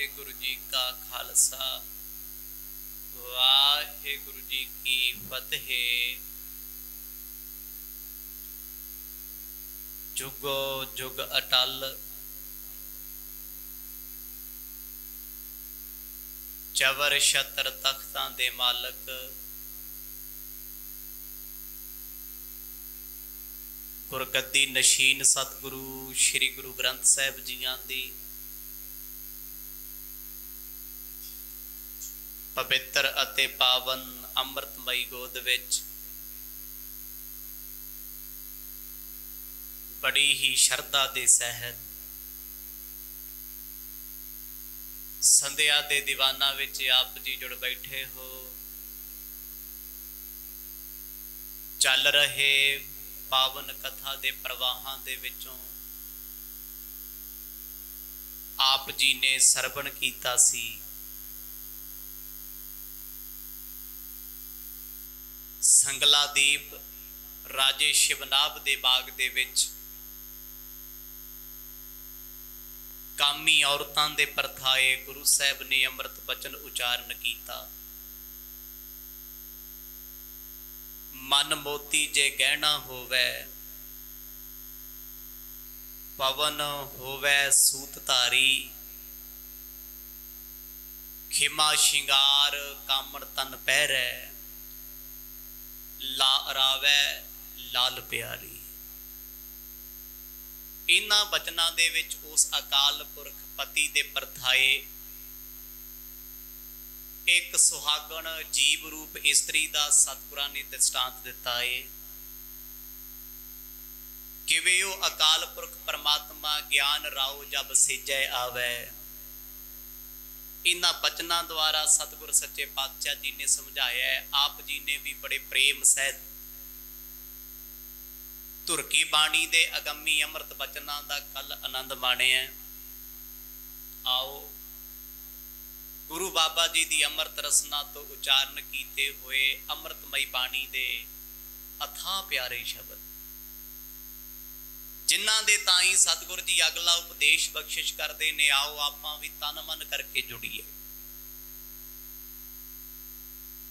वाहेगुरु जी का खालसा वाहेगुरु जी की फतेह। जुगो जुग अटल चवर छतर तख्तां दे मालक गुरगद्दी नशीन सतगुरु श्री गुरु ग्रंथ साहिब जियां दी पवित्र अते पावन अमृतमई गोद विच बड़ी ही शरधा दे सहत संध्या दे दीवाना विच आप जी जुड़ बैठे हो। चल रहे पावन कथा दे प्रवाहां दे विचों आप जी ने सरवण कीता सी। संगलादीप राजे शिवनाभ दे बाग दे विच कामी औरतां दे परथाए गुरु साहब ने अमृत बचन उचारण कीता। मन मोती जे गहना होवे पवन होवे सूत धारी खिमा शिंगार कामण तन पहरे ला अरावे लाल प्यारी। इन्हां बचनां दे विच उस अकाल पुरख पति दे परथाए एक सुहागण जीव रूप इस्त्री दा सतगुरां ने दृष्टांत दिता है कि वे ओ अकाल पुरख परमात्मा ज्ञान राव जब सिजै आवे। इन्हां बचनां द्वारा सतगुर सच्चे पातशाह जी ने समझाया है। आप जी ने भी बड़े प्रेम सहित धुर की बाणी दे अगम्मी अमृत बचनां दा कल आनंद माणिया। आओ गुरु बाबा जी दी अमृत रसना तो उचारण कीते हुए अमृतमई बाणी दे अथाह प्यारे शब्द जिन्हां दे ताई सतगुर जी अगला उपदेश बख्शिश करदे ने। आओ आपां भी तन मन करके जुड़ीए।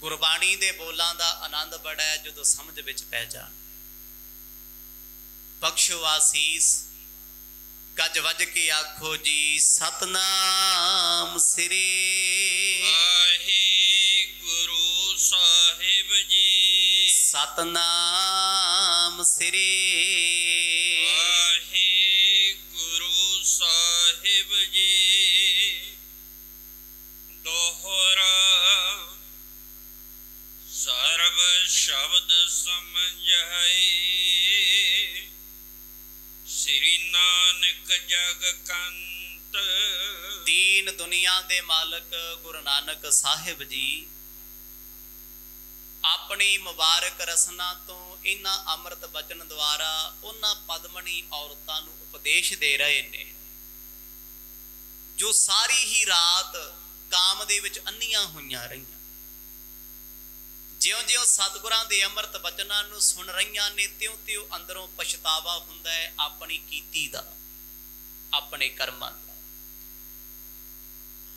गुरबाणी दे बोलां दा आनंद बड़ा है जदों समझ विच पै जाण। बख्शो आसीस गज वज के आखो जी सतनाम श्री वाहिगुरु साहिब जी। सतनाम श्री वाहिगुरु साहिब जी। दोहरा सर्व शब्द समझाई श्री नानक जग कंत। दीन दुनिया दे मालक गुरु नानक साहिब जी अपनी मुबारक रसना तो इन्हां अमृत बचन द्वारा उन्हां पदमणी औरतां नूं उपदेश दे रहे ने जो सारी ही रात काम दे विच अन्नियां होईयां रहीआं। ज्यों ज्यों सतगुरां दे अमृत बचनां नूं सुन रहीआं ने त्यों त्यों अंदरों पछतावा हुंदा है अपनी कीती दा अपने कर्मां दा।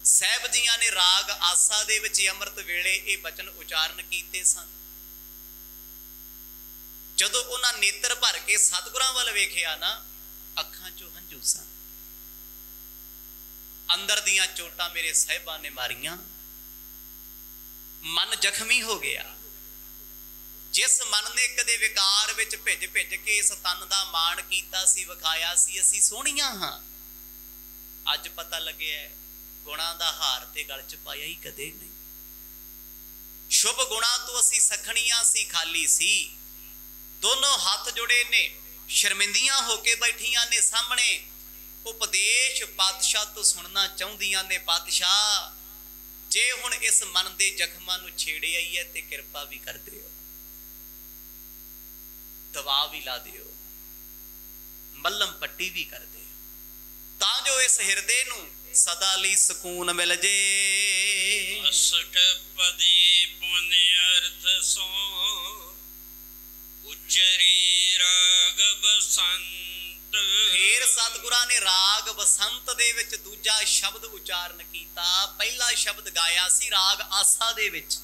साहिब जियां ने राग आसा दे विच अमृत वेले ये बचन उचारण कीते सन। जदों उन्हां नेत्र भर के सतगुरां वल वेखिया ना अखां चों हंझू सन। अंदर दियां चोटां मेरे साहिबां ने मारियां मन जख्मी हो गया। जिस मन ने कदे विकार विच भिज भिज के इस तन दा मान कीता सी विखाया सी असीं सोहणीआं हां अज पता लग्या गुणां दा हार ते गल च पाया ही कदे नहीं। शुभ गुणां तो असीं सखणीआं सी खाली सी। दोनों हाथ जुड़े ने शर्मिंदियां होके बैठियां ने सामने उपदेश पातशाह तो सुनना चाहुंदियां ने। पातशाह जे हुण इस मन दे जख्मां नूं छेड़े आई है ते किरपा भी कर दिओ दवा भी ला दिओ मल्लम पट्टी भी कर दिओ तां जो इस हिरदे नूं सदा लई सुकून मिल जे। अष्टपदी पुण्य अर्थ सो उच्चरी राग बसंत फिर सतगुरां ने राग बसंत दे विच दूजा शब्द उचारण कीता। पहला शब्द गाया सी राग आसा दे विच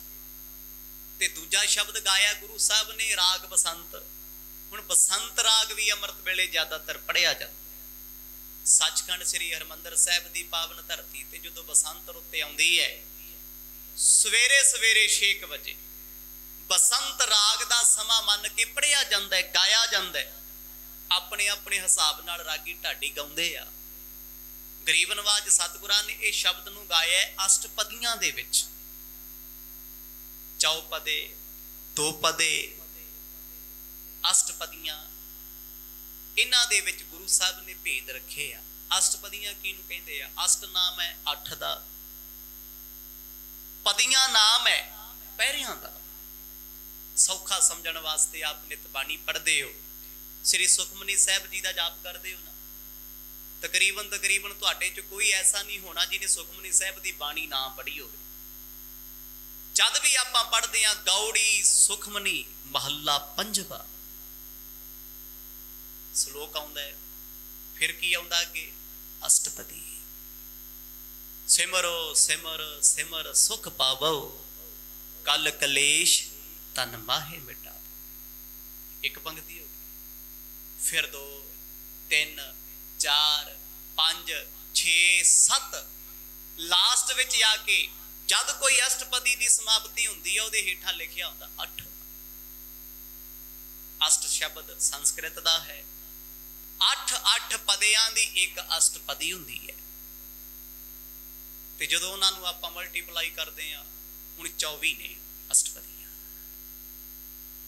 ते दूजा शब्द गाया गुरु साहब ने राग बसंत। हुण बसंत राग भी अमृत वेले ज्यादातर पढ़िया जाता। सचखंड श्री हरमंदर साहिब की पावन धरती ते जदों बसंत रुत्ते आउंदी है सवेरे सवेरे 6 बजे बसंत राग का समा मन के पढ़िया जाता है, गाया जाता है। अपने अपने हिसाब नाल रागी ढाडी गाउंदे आ। गरीब नवाज सतगुरां ने इस शब्द नूं गाया अष्टपदियां दे विच। चौपदे, दोपदे, अष्टपदियां इन्हां दे विच गुरु साहब ने भेद रखे आ। अष्टपदियां किहनूं कहिंदे आ? अष्ट नाम है 8 दा, पदियां नाम है पैरियां दा। सौखा समझण वास्ते आप नित बाणी पढ़दे हो, श्री सुखमनी साहब जी का जाप करते हो ना, तकरीबन तुहाडे च कोई ऐसा नहीं होना जिन्हें सुखमनी साहब की बाणी ना पढ़ी हो। जद भी आप पढ़ते हैं गौड़ी सुखमनी महला 5वां श्लोक आउंदा है, फिर की आउंदा कि अष्टपदी सिमरो सिमर सिमर सुख पावो कल कलेश तन माहे मिटा। एक पंक्ति हो, फिर 2 3 4 5 6 7 लास्ट विच आके जद कोई अष्टपदी की समाप्ति हुंदी है उहदे हेठां लिखिया हुंदा 8। अष्ट शब्द संस्कृत दा है। 8 पदियां दी एक अष्टपदी हुंदी है ते जदों उहनां नूं आपां मल्टीप्लाई करदे आ हुण 24 ने अष्टपदियां।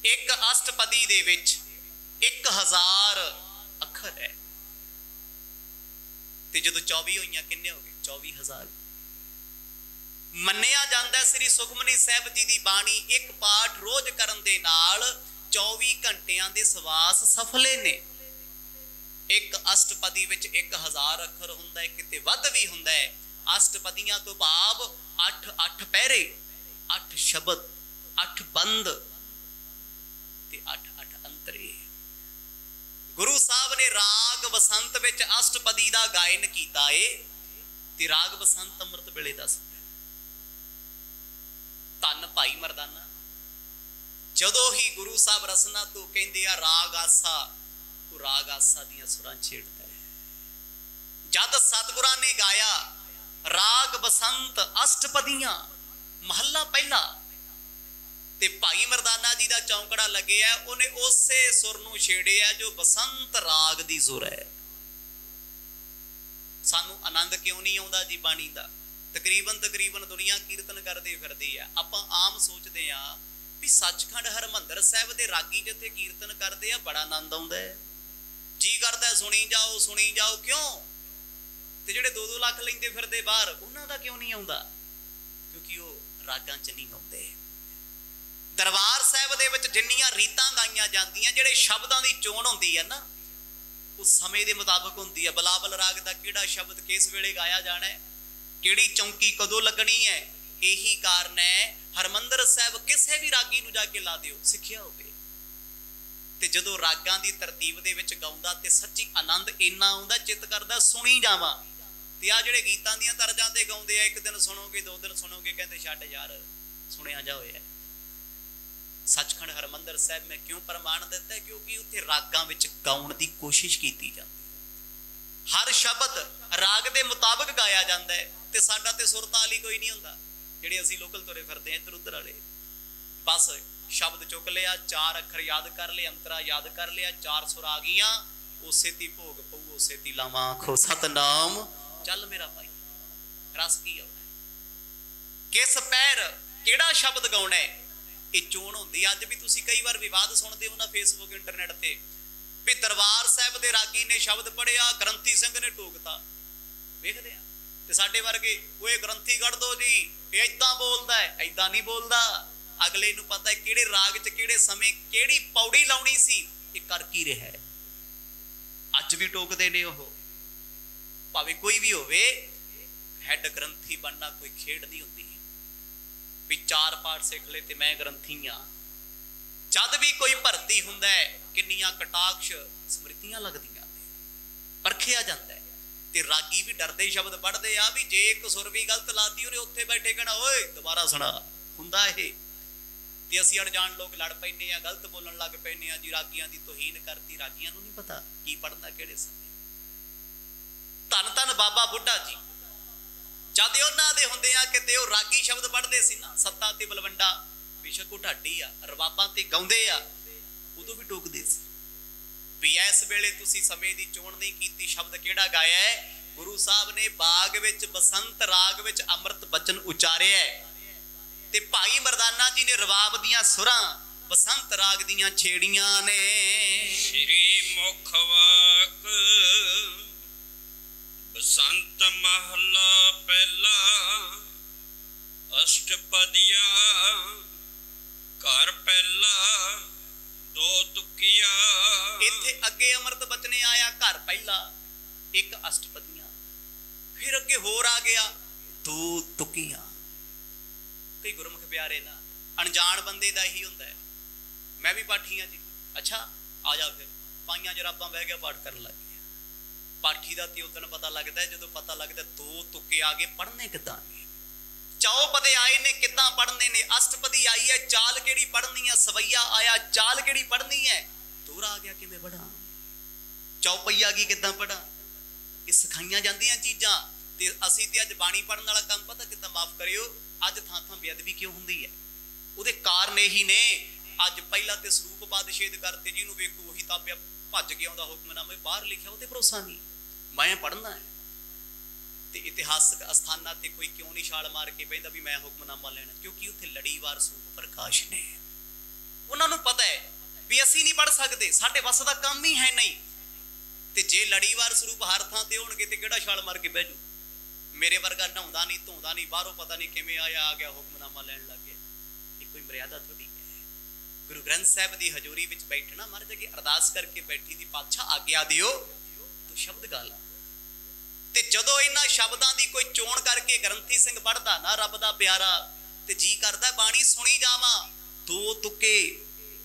एक अष्टपदी दे विच 1000 अखर है ते जदों 24 होईयां किन्ने हो गए? 24,000। मन्निया जाता श्री सुखमनी साहब जी की बाणी एक पाठ रोज करन दे नाल 24 घंटियां दे सवास सफले ने। एक अष्टपदी विच 1000 अखर हुंदा है, किते वध भी हुंदा है। अष्टपदियां तो भाव 8 पैरे, 8 शब्द, 8 बंद ते 8 अंतरे। गुरु साहब ने राग बसंत विच अष्टपदी का गायन किया है ते राग बसंत अमृत वेले दा सुणिया। धन भाई मरदाना जदों ही गुरु साहब रसना तो कहंदे आ राग आसा, तो राग आसा दियां सुरां छेड़दा है। जद सतगुरां ने गाया राग बसंत अष्टपदियां महला पहला ते भाई मरदाना जी का चौंकड़ा लगे है, उन्हें उसे सुर नूं छेड़िया जो बसंत राग दी सुर है। सानू आनंद क्यों नहीं आउंदा जी बाणी दा? तकरीबन दुनिया कीर्तन करदी फिरदी है। आपां आम सोचदे आ भी सचखंड हरमंदर साहिब दे रागी जिथे कीर्तन करदे आ बड़ा आनंद आउंदा है, जी करदा सुनी जाओ। क्यों? ते जिहड़े 2-2 लाख लैंदे फिरदे बाहर उन्हां दा क्यों नहीं आउंदा? क्योंकि वो रागां च नहीं गाउंदे। दरबार साहिब दे विच जिन्नियां रीतां गाईयां जांदियां, जिहड़े शब्दां दी चोण हुंदी है ना, उस समय दे मुताबक हुंदी है। बलाबल राग दा किहड़ा शब्द किस वेले गाया जाना है, किहड़ी चौंकी कदों लगनी है। यही कारण है हरमंदर साहिब किसी भी रागी नूं जाके ला दिओ, सिੱਖਿਆ होवे ते जदों रागां दी तरतीब दे विच गाउंदा ते सच्ची आनंद इन्ना आउंदा, चित करदा सुणी जावां। ते आ जिहड़े गीतां दीयां तरजां ते गाउंदे आ, एक दिन सुणोगे 2 दिन सुणोगे, कहंदे छੱਡ यार सुणिया जा होया। सचखंड हरमंदर साहिब में क्यों प्रमाण दिता है? क्योंकि उत्थे रागां विच गाउण दी कोशिश कीती जांदी। हर शब्द राग दे मुताबक गाया जाता है ते साडा ते सुर ताल ही कोई नहीं हुंदा। जिहड़े असीं लोकल तुरे फिरदे इधर उधर वाले, बस शब्द चुक लिया, 4 अखर याद कर लिया, अंतरा याद कर लिया, 4 सुर आ गईयां, उसे ती भोग पऊ, उसे ती लावां आखो सतनाम चल मेरा भाई। रस की आउणा, किस पैर किहड़ा शब्द गाउणा है, ये चोण होंदी। अज भी तुसीं कई बार विवाद सुणदे हो ना फेसबुक इंटरनेट ते भी दरबार साहिब दे रागी ने शब्द पढ़िया, ग्रंथी सिंह ने टोकता। वेखदे आ ते साडे वर्गे ओए ग्रंथी कढ दो जी, ये इदां बोलदा है, इदां नहीं बोलदा। अगले नूं पता है किहड़े राग च किहड़े समय किहड़ी पौड़ी लाउणी सी, ये कर की रिहा है। अज भी टोकदे ने ओह, भावें कोई भी होवे। हैड ग्रंथी बनना कोई खेड नहीं हुंदी भी 4 पाठ सिख ले ते मैं ग्रंथी हाँ। जद भी कोई भर्ती हुंदा है किन्नियां कटाक्ष स्मृतियां लगदियां ने। परखिया जाता है। ते रागी भी डरते ही शब्द पढ़ते आ भी जे एक सुर भी गलत लाती उन्हें उत्थे बैठे कहना ओए दोबारा सुना हुंदा है। ते असीं अणजाण लोग लड़ पैने आ, गलत बोलन लग पैने आ जी, रागियां दी तोहीन करती। रागियां नूं नहीं पता की पढ़ना किहड़े समय। धन धन बाबा बुढ़ा जी जद उन्हां दे हुंदे आ किते ओह रागी शब्द पढ़दे सी ना, सत्ता ते बलवंडा बेशक ओह ढाडी आ, रबाबां ते गाउंदे आ, उदों भी टोकदे सी भी इस वेले तुसीं समय दी चोण नहीं कीती। शब्द किहड़ा गाया है? गुरु साहब ने बाग विच बसंत राग विच अमृत बचन उचारिया है। ते भाई मरदाना जी ने रबाब दियां सुरां बसंत राग दियां छेड़ियां ने। श्री मुख वाक बसंत महला पहला अष्टपदिया घर पहला दो तुकिया। इत्थे अगे अमृत बचने आया घर पहला एक अष्टपदियां, फिर अगे होर आ गया दो तुकियां। कई गुरमुख प्यारे ना अनजान बंदे दा ही हुंदा है। मैं भी पाठी हां जी, अच्छा आ जा फिर पाइयां जराबां बह गया पाठ करन लग गया। पाठी दा ते उदन पता लगदा है जदों पता लगदा दो तुके आ गए, पढ़ने किदां ने, चौपदे आए ने किदां पढ़ने ने, अष्टपदी आई है चाल केड़ी पढ़नी है, सवैया आया चाल केड़ी पढ़नी है, दूरा आ गया किवें पढ़ां, चौपैया की किदां पढ़ां। ये सिखाईयां जांदियां चीज़ां। ते असीं ते अज बाणी पढ़न वाला काम पता किदां, माफ करियो अज थां थां बेअदबी क्यों हुंदी है? उहदे कारण यही ने। अज पहला ते सरूप बादशेद करते, जिन्हों वेखो उही तापिया भज के आउंदा हुक्मनामे बाहर लिखिया उहते भरोसा नहीं, मैं पढ़ना है। ते इतिहासक अस्थानां ते कोई क्यों नहीं छाल मार के बहिंदा भी मैं हुक्मनामा लेना, क्योंकि उत्थे लड़ीवार सूप प्रकाश ने। उन्हां नूं पता है भी असीं नहीं पढ़ सकते, साडे वस दा काम ही है नहीं। ते जे लड़ीवार स्वरूप हर थां ते होणगे ते किहड़ा छाल मार के बह जू। मेरे वर्गा नहाउंदा नहीं धोंदा नहीं, बाहरों पता नहीं किवें आया आ गया हुक्मनामा लैण लग गया। ये कोई मर्यादा थोड़ी है। गुरु ग्रंथ साहिब दी हजूरी विच बैठना, महाराज अगे अरदास करके बैठी दी, पातशाह आग्ञा दिओ तो शब्द गा ला। ते जदों इन्हां शब्दां दी कोई चोण करके ग्रंथी सिंह पढ़दा ना रब दा प्यारा, ते जी करदा बाणी सुणी जावां। दो तुके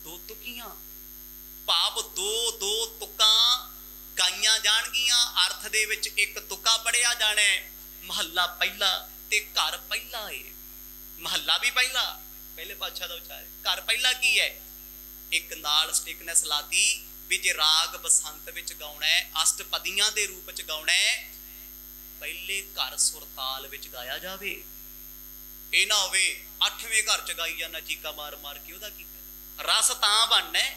दो तुकियां, भाव दो दो तुकां गाइयां जाणगियां, अर्थ दे विच एक तुका पढ़िया जाना है। महला पहला ते घर पहला है। महला भी पहला, पहले पातशाह दा उचार, घर पहला की है? एक नाल स्टिकनेस लाती भी जे राग बसंत विच गाउणा है, अष्टपदियां दे रूप च गाउणा है, पहले घर सुरताल विच गाया जावे। ये ना होवे 8वें घर च गाई जाना चीका मार मार के, ओहदा की फायदा? रस तां बनना है,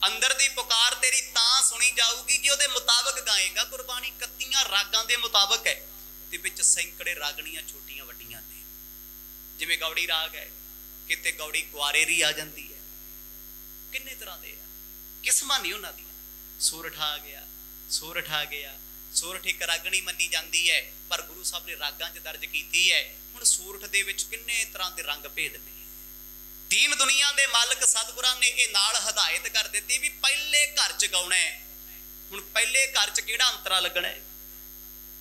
अंदर दी पुकार तेरी तां सुनी जाऊगी जे ओहदे मुताबिक गाएगा। गुरबाणी 31 रागां दे मुताबिक है, ते विच सैकड़े रागणियां छोटियां वड्डियां ने। जिवें गौड़ी राग है, किते गौड़ी ग्वारेरी आ जाती है, किन्ने तरह दे किस्मां नहीं उन्हां दी। सोरठ आ गया, सोरठ आ गया, सोरठ एक रागणी मन्नी जाती है, पर गुरु साहब ने रागां च दर्ज की है। हुण सोरठ दे विच किन्ने तरह के रंग भेद ने। दीन दुनिया दे मालक सतगुरां ने ये नाल हदायत कर दित्ती भी पहले घर च गाउणा है। हुण पहले घर च किहड़ा अंतरा लगना है,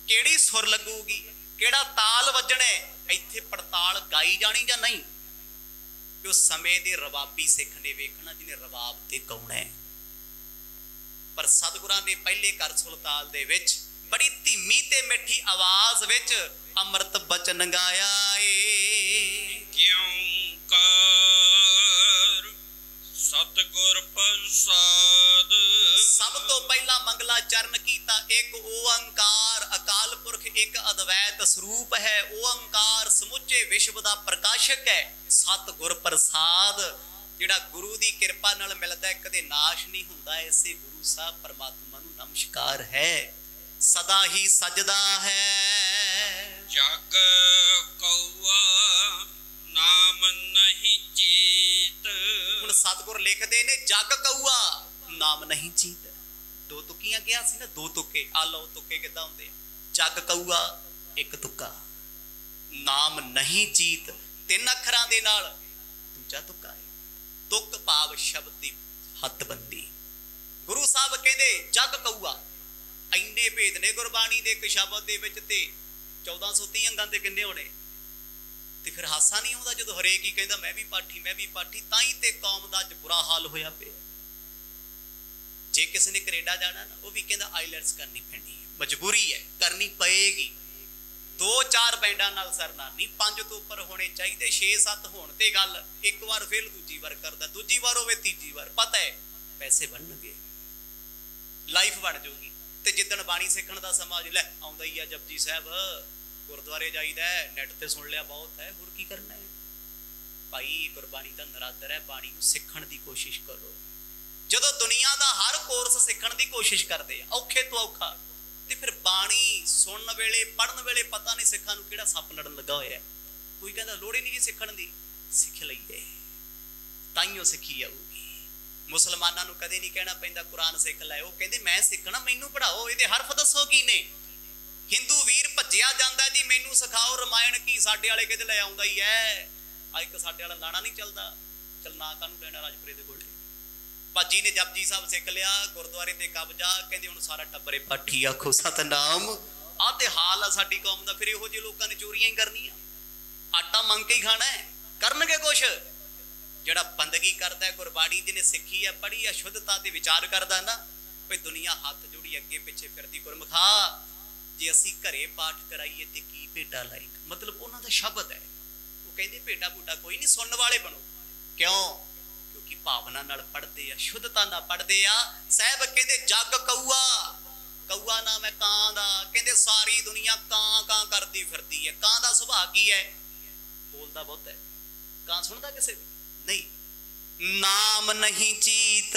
किहड़ी सुर लगूगी, किहड़ा ताल वजना है, इत्थे पड़ताल गाई जानी जां नहीं। कि उस समय दे रबाबी सिख ने वेखना जिन्हें रबाब ते गाउणा है। पर सतगुरां ने पहले घर सुरताल दे विच बड़ी धीमी ते मिठी आवाज विच अमृत बचन गाया है। क्यों कार सतगुर प्रसाद। सब तो पहला मंगला चरण कीता एक ओंकार, अकाल पुरख एक अद्वैत स्वरूप है। ओंकार समुचे विश्व दा प्रकाशक है। सतगुर प्रसाद जिहड़ा गुरु दी कृपा नाल मिलदा है, कदे नाश नहीं हुंदा। ऐसे गुरु साहब परमात्मा नूं नमस्कार है, सदा ही सजदा है। जग कौआ नाम नहीं चीत। हुण सतगुर लिखदे ने जग कौआ नाम नहीं चीत। दो तुकियां कहा सी ना, दो तुके। आ लो तुके किदां हुंदे? जग कौआ एक तुका, नाम नहीं चीत 3 अखरां दे नाल दूजा तुका है। तुक भाव शब्द दी हथबंदी। गुरु साहब कहंदे जग कौआ। इन्ने भेद ने गुरबाणी दे एक शब्द दे विच ते 1430 अंगां ते किन्ने होने। ते फिर हासा नहीं आउंदा जदों हरेक ही कहंदा मैं भी पाठी मैं भी पाठी। तां ही ते कौम दा अज बुरा हाल होया पिया। जे किसी ने कनेडा जाना ना, वो भी कहता आईलैट्स करनी पैनी है, मजबूरी है, करनी पएगी। 2-4 बैंडा नाल सरना नहीं, 5 तो उपर होने चाहिए, 6-7 होने ते गल, एक बार फेल दूजी बार करदा, दूजी बार होवे तीजी बार, पता है पैसे बनणगे, लाइफ बन जाऊगी। ते जिद्दण बाणी सीखण दा समा लै आउंदा ही है, जपजी साहब गुरुद्वारे जाईदा है, नैट ते सुन लिया बहुत है, होर की करना है भाई। गुरबाणी दा नरादर है, बाणी नूं सीखण दी कोशिश करो। जदों दुनिया दा हर कोर्स सीखण दी कोशिश करदे आ, औखे तो औखा, ते फिर बाणी सुनन वेले पढ़न वेले पता नहीं सिखां नूं किहड़ा सप लड़न लगा होया। कोई कहंदा लोड़ ही नहीं जी सीखण दी, सिख लईए ताइयों सिखी आऊगी। मुसलमानां नूं कदे नहीं कहना पैंदा कुरान सिख लै, वो कहंदे मैं सिखना, मैनूं पढ़ाओ, इहदे हरफ दसो की ने। हिंदू वीर भज्जिया जांदा जी मैनूं सिखाओ रमायण की, साडे वाले किते लै आउंदा ही है। एक साडे वाला लाणा नहीं चलदा, चलना कानूं लैणा राजपुरे दे कोल। भाजी ने जपजी साहब सिख लिया, गुरुद्वारे ते कब्जा, कहंदे हुण सारा टब्बरे पाठी आखो सतनाम। आ ते हाल आ साडी कौम दा। फिर इहो जिहे लोकां ने चोरियां ही करनियां, आटा मंग के ही खाना है, करनगे कुछ। जिहड़ा बंदगी करदा है, गुरबाणी जिहने सिੱਖੀ है, पढ़ी है, शुद्धता ते विचार करदा ना, भाई दुनिया हाथ जोड़ी अगे पिछे फिरदी। गुरमुखा जे असीं घरे पाठ कराइए ते की भेडा लाएंगे, मतलब उन्हां दा शब्द है। वो कहंदे भेडा बूडा कोई नहीं, सुनने वाले बनो। क्यों? क्योंकि भावना नाल पढ़दे आ, शुद्धता नाल पढ़दे आ। साहब कहंदे जग कौआ, कौआ नाम है कां दा, कहंदे सारी दुनिया कां कां करदी फिरदी है। कां दा सुभाਅ की है? बोलदा बहुत है, कां सुनदा किसे दी नहीं। नाम नहीं चीत,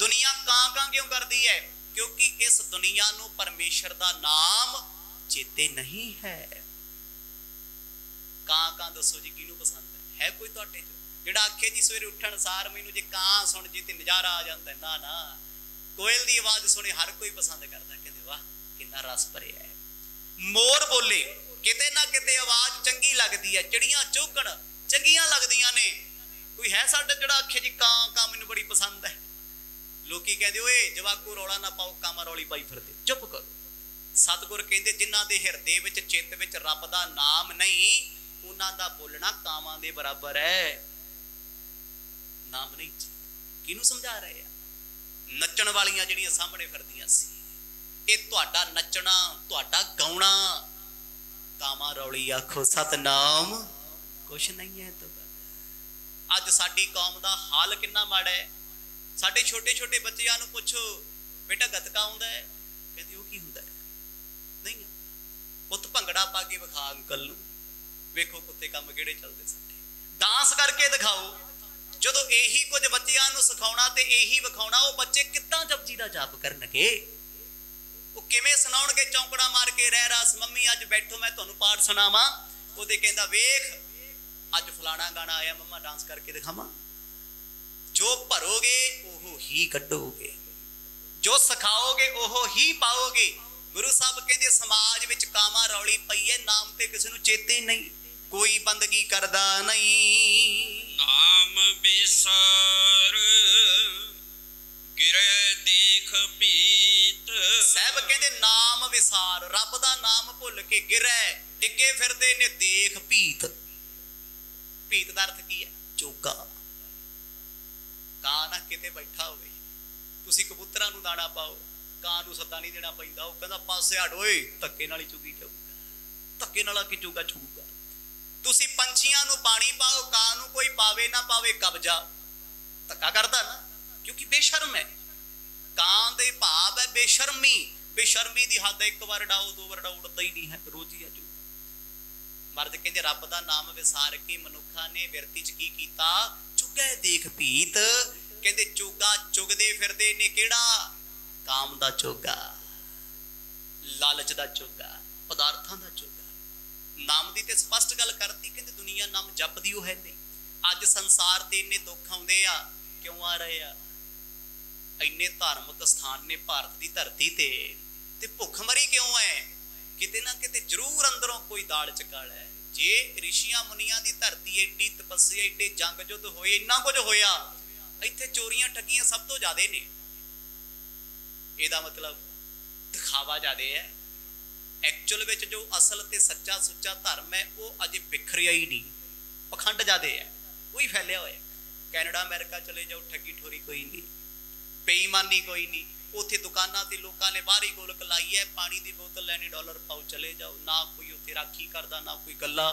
दुनिया कां कां क्यों करदी है? क्योंकि इस दुनिया नूं परमेश्वर दा नाम चेते नहीं है। कां कां दसो जी किनू पसंद है कोई तुहाडे च जिहड़ा आखे जी सवेरे उठण सार मैनूं जे कां सुण जे ते नज़ारा आ जांदा? ना ना, कोयल दी आवाज़ सुने हर कोई पसंद करदा, कहंदे वाह किन्ना रस भरिया है। मोर बोले किते ना किते आवाज़ चंगी लगदी है, चिड़ियां चौकण चंगियां लगदियां ने। कोई है साडा जिहड़ा आखे जी कां कां मैनूं बड़ी पसंद है? लोकी कहंदे ओए जवाकू रौला ना पाओ, कामा रौली पाई फिरदे, चुप करो। सतगुर कहंदे जिन्हां दे हिरदे विच चित्त विच रब दा नाम नहीं, उन्हां दा बोलना कामां दे बराबर है। नाम नहीं किनू समझा रहे हैं? नच्चण वालियां जिहड़ियां सामने फिरदियां सी, ये तुहाडा नच्चना तुहाडा गाउणा कामा रौली आखो सतनाम कुछ नहीं है। तो अज साडी कौम दा हाल किन्ना माड़ा है। साडे छोटे छोटे बच्चियां नूं पुछो बेटा गतका आउंदा है? कहंदे ओह की हुंदा है? नहीं पुੱਤ भंगड़ा पा के विखा अंकल नूं, वेखो कुत्ते काम किहड़े चलदे साडे। डांस करके दिखाओ। जदों यही कुछ बच्चियां नूं सिखाउणा ते यही विखाउणा, वो बच्चे किद्दां जपजी दा जाप करनगे? वो किवें सुणाउणगे चौंकड़ा मार के रह रास? मम्मी अज बैठो मैं तुहानूं पाठ सुणावां, वो ते कहंदा वेख अज फलाना गाना आया मम्मा डांस करके दिखावां। जो भरोगे ओहो ही कड्डोगे, जो सिखाओगे ओहो ही पाओगे। गुरु साहब कहंदे समाज विच कामा रौली पई है, नाम ते किसी नूं चेते नहीं, कोई बंदगी करदा नहीं। नाम बिसार गिरे देख पीत। साहब कहंदे नाम विसार, रब दा नाम भुल के गिरे डिगे फिरदे ने देख पीत। पीत दा अर्थ की है? चोगा। कां ना किते बैठा होवे, तुसीं कबूतरां नूं दाणा पाओ, कां नूं सद्दा नहीं देना पैंदा, वो कहंदा पासे हट ओए धक्के नाल ही चुगी जाऊगा, धक्के नाल की चुगा चुगूगा। तुसीं पंछियां नूं पानी पाओ, कां नूं कोई पावे ना पावे कब्जा, धक्का करदा ना, क्योंकि बेशर्म है। कां दे भाव है बेशर्मी, बेशर्मी दी हद एक बार डाओ दो बार डाओ उड़दा ही नहीं है, रोज ही अजू। मर्द कहंदे रब दा नाम विसार के मनुखा ने विरती च की कीता? चुगे देख भीत। कहंदे चोगा चुगदे फिरदे ने किहड़ा? काम दा चोगा, लालच दा चोगा, पदार्थां दा चोगा। नाम दी ते स्पष्ट गल करती, कहंदे दुनिया नाम जपदी ओ है नहीं। अज संसार ते इन्ने दुख आउंदे आ, क्यों आ रहे आ? इन्ने धार्मिक स्थान ने भारत की धरती ते भुखमरी क्यों है? किते ना किते जरूर अंदरों कोई दाल चकाल है। जे ऋषियां मुनियां दी धरती एडी तपस्या एडे जंग युद्ध होए, इन्ना कुछ होया, इत्थे चोरियां ठगियां सब तो ज्यादा ने। ਇਹਦਾ मतलब दिखावा ज्यादा है। एक्चुअल में जो असल ते सच्चा सुच्चा धर्म है वो अजे बिखरिया ही नहीं, पखंड ज्यादा है, वही फैलिया हुआ है। कैनेडा अमेरिका चले जाओ, ठगी ठोरी कोई नहीं, बेईमानी कोई नहीं। उत्थे दुकानां ते लोकां ने बाहरी गोलक लाई है, पानी की बोतल लैनी, डॉलर पाओ चले जाओ, ना कोई उत्थे राखी करदा ना कोई गल्ला।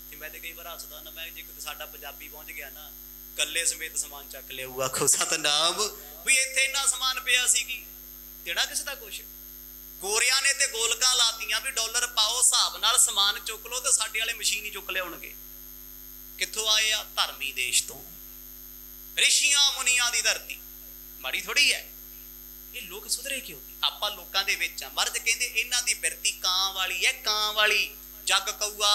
ते मैं तो कई बार हसदा ना, मैं जे कोई साडा पंजाबी पहुंच गया ना, गल्ले समेत समान चक लिया, आखो सतनाम भी इत्थे इन्ना समान पिया सी की देना किसी का कुछ। गोरियां ने ते गोलकां लातियां भी डॉलर पाओ, हिसाब नाल समान चुक लो, तो साडे वाले मशीन ही चुक लियाउणगे। कित्थों आए आ? धर्मी देश तो, ऋषियां मुनियां दी धरती, माड़ी थोड़ी है। ये लोग सुधरे क्यों? आपां लोकां दे विच आ। मर्द कहंदे इन्हां दी बिरती कां वाली है, कां वाली। जग कौआ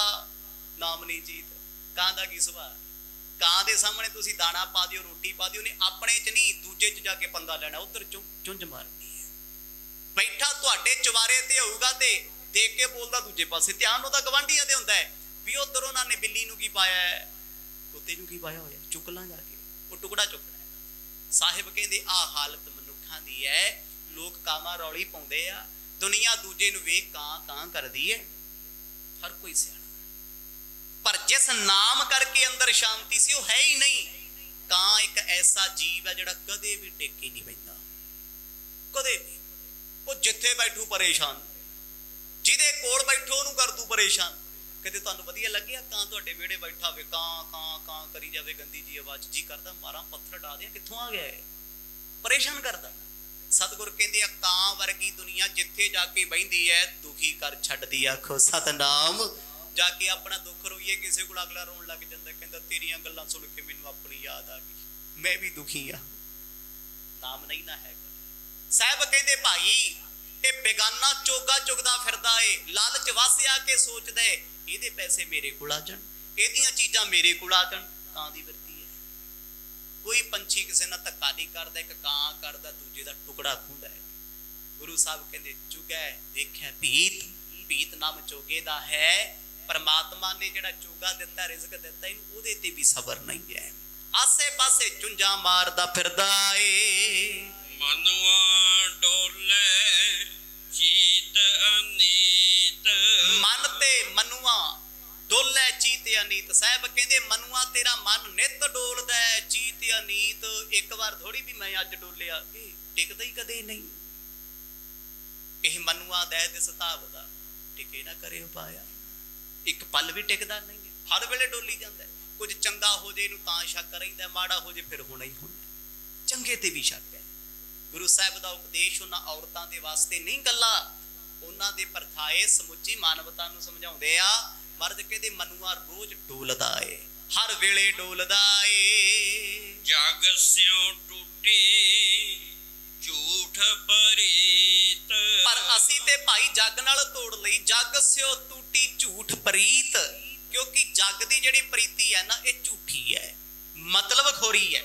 नाम नहीं जीत, कां दा की सुभाਅ? कां दे सामने तुसीं दाना पा दिओ, रोटी पा दिओ, ने अपने च नहीं दूजे च जाके पंगा लेना, उधर चुंझ मारनी है। बैठा तुहाडे चवारे ते होऊगा ते देख के बोलदा दूजे पासे, ध्यान उहदा गवांढियां दे हुंदा है भी उधर उन्हां ने बिल्ली नूं की पाया है, कुत्ते नूं की पाया होया, चुक लां जाके, वो टुकड़ा चुकना है। साहिब कहंदे आ हालत मनुखां दी है, लोग कामा रौली पाउंदे आ, दुनिया दूजे नूं वेख कां कां करदी है। हर कोई सियाणा, पर जिस नाम करके अंदर शांति सी, वो है ही नहीं। कां एक ऐसा जीव है जिहड़ा कदे भी टेके नहीं बैठा, कदे भी। वो जिथे बैठू परेशान, जिहदे कोल बैठो उहनूं कर तू परेशान। कदे तुहानूं वधिया लग्गिया कां तुहाडे विहड़े बैठा होवे, कां कां कां करी जावे, गंदी जी आवाज़, जी करदा मारा पत्थर डा दियां, कित्थों आ गया है, परेशान करदा। सतगुर कहंदे आ कां वर्गी दुनिया जिथे जाके बहिंदी है, दुखी कर छड्डदी। आखो सतनाम। जाके अपना दुख रोईए किसी को, अगला रोन लग जाता, कहता तेरिया गल्लां सुन के मैनूं अपनी याद आ गई, मैं भी दुखी हाँ। नाम नहीं ना है। साहब कहते भाई ये बेगाना चोगा चुगदा फिरदा है, लालच वस आके सोचदा है ਇਹਦੇ पैसे मेरे को आ जाण, ਇਹਦੀਆਂ चीज़ां मेरे को आ जाण, कां दी वरती है। कोई पंछी किसी नाल धक्का नहीं करदा, एक कां करदा दूजे दा टुकड़ा खुंदा है। गुरु साहब कहते चुगै देखै भीत, भीत नाम चोगे दा है। परमात्मा ने जिहड़ा चोगा दिता, रिज़क दिता, इहनूं ओहदे ते भी सबर नहीं है। आसे पासे चुंझां मारदा फिरदा ए, मनुआ डोले चीत अनीत। मन ते मनुआ डोले चीत अनीत। साहब कहंदे मनुआ तेरा मन नित डोलदा है, चीत अनीत एक बार थोड़ी भी मैं अज डोलिया, टिकदा ही कदे नहीं। यह मनुआ दै दिस हिसाब दा टिके ना करे पाया, एक पल भी टिकदा नहीं है, हर वेले डोली जांदा है। कुछ चंगा हो जाए इहनूं तां शक रहिंदा, माड़ा हो जाए फिर होना ही होना, चंगे ते भी शक है। गुरु साहब का उपदेश उन्हां औरतां दे वास्ते नहीं गल्ला, उन्हां दे परथाए समुची मानवता नूं समझाउंदे आ। मर्द कहदे मनुआ रोज डोलदा है, हर वेले डोलदा है। जग स्यों टूटी झूठ परीत। पर असी ते भाई जग नाल तोड़ लई, जग स्यों टूटी झूठ परीत, क्योंकि जग दी जिहड़ी प्रीति है ना, ये झूठी है, मतलब खोरी है।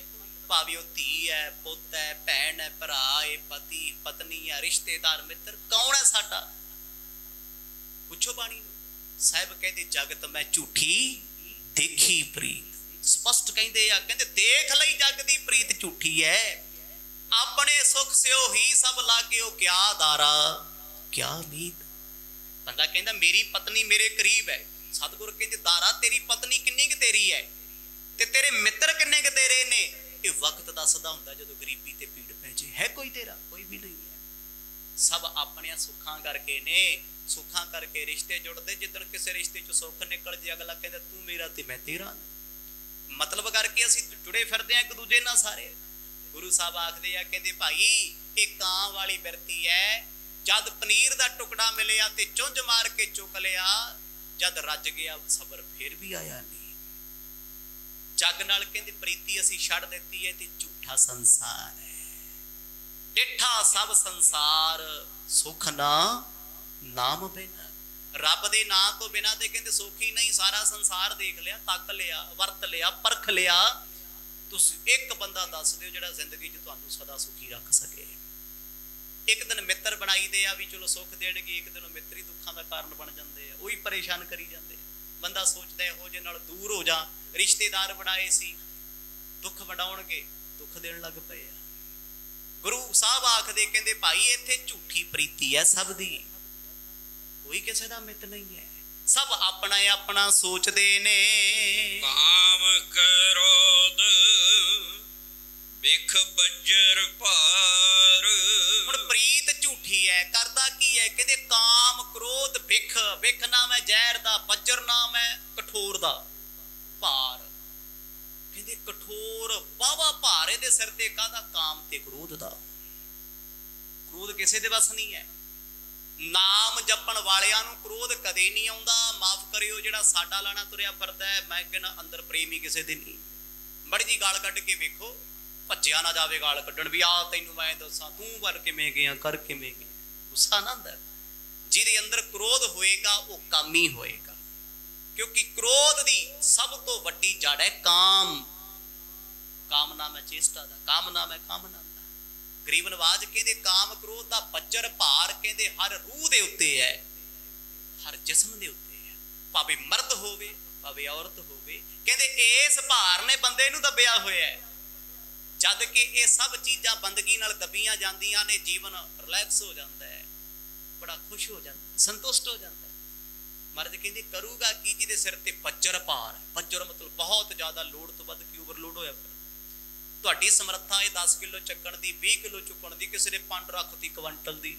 भावें वो धी है, पुत है, भैन है, भरा है, पति पत्नी है, रिश्तेदार मित्र, कौन है साडा? पुछो बाणी नूं। साहिब कहते जगत मैं झूठी देखी प्रीत, स्पष्ट कहते आ, कहते देख लई जग दी प्रीत झूठी है। अपने सुख स्यो ही सब लागे, ओ क्या दारा क्या मीत। बंदा कहता मेरी पत्नी मेरे करीब है, सतगुर कहते दारा तेरी पत्नी किन्नी क तेरी है, ते तेरे मित्र किन्ने क तेरे ने। ये वक्त दसदा हुंदा जदों गरीबी ते पीड़ पै जे, है कोई तेरा? कोई भी नहीं है। सब अपने सुखां करके ने, सुखां करके रिश्ते जुड़ते। जिदन किसी रिश्ते चों सुख निकल जे, अगला कहता तू मेरा ते मैं तेरा, मतलब करके असीं जुड़े फिरदे आ एक दूजे नाल सारे। गुरु साहब आखदे आ, कहंदे भाई ये कां वाली बिरती है। जद पनीर दा टुकड़ा मिलिया ते चुंझ मार के चुक लिया, जद रज गया सबर फिर भी आया नहीं। जग नाल कहंदे प्रीति असीं छड़ दित्ती है ते झूठा संसार है। डिठा सब संसार सुख ना नाम बिना, रब दे नाम तो बिना ते कहंदे सुख ही नहीं। सारा संसार देख लिया, तक लिया, वरत लिया, परख लिया, तुसीं एक बंदा दस दिओ जिहड़ा जिंदगी च तुहानूं सदा सुखी रख सके। एक दिन मित्र बनाई दे आ भी चलो सुख देणगे, एक दिन मित्र ही दुखां दा कारण बन जांदे आ, उही परेशान करी जांदे आ। बंदा सोचदा इहो जे नाल दूर हो जा, रिश्तेदार बनाए सी दुख वंडाउणगे, दुख देण लग पए आ। गुरु साहब आखदे कहंदे भाई इत्थे झूठी प्रीति है सब दी, कोई किसी दा मित नहीं है। सब अपना अपना सोचते ने। काम क्रोध बिख बज्जर पार। हुण प्रीत झूठी है, करदा की है, कहते काम क्रोध बिख। बिख नाम है जहर दा, बज्जर नाम है कठोर दा, भार। कहते कठोर वावा भार इहदे सिर ते काहदा? काम ते क्रोध दा। क्रोध किसे दे बस नहीं है। नाम जपण वालियां नूं क्रोध कदे नहीं आउंदा। माफ करियो जिहड़ा साडा लाना तुरिया फिरदा है, मैं कहना अंदर प्रेमी किसे दे नहीं। बड़ी जी गाल कढ के वेखो, भज्जिया ना जावे गाल कढण भी आ तैनूं मैं दसां तूं कर किवें गया, कर किवें गया। गुस्सा ना अंदर जिहदे अंदर क्रोध होएगा वो कामी होएगा, क्योंकि क्रोध दी सब तो वड्डी जड़ है काम। काम नाम है चेष्टा दा, काम नाम है कामना दा। गरीब नवाज कहते काम क्रोध दा बज्जर भार कहते हर रूह दे उत्ते है, हर जिस्म दे उत्ते है, भावे मर्द होवे भावे औरत होवे। कहते इस भार ने बंदे नूं दबिया होया है। जद कि ये सब चीज़ां बंदगी नाल दबियां जांदियां ने, जीवन रिलैक्स हो जाता है, बड़ा खुश हो जाता है, संतुष्ट हो जाता है। मर्द कहते करूगा की जिहदे सिर ते बज्जर भार। बज्जर मतलब बहुत ज़्यादा लोड तो वध के ओवरलोड होया फिर। तुहाडी समर्था है 10 किलो चक्कण दी, 20 किलो चुकण दी, किसी ने 5 रखती क्विंटल दी,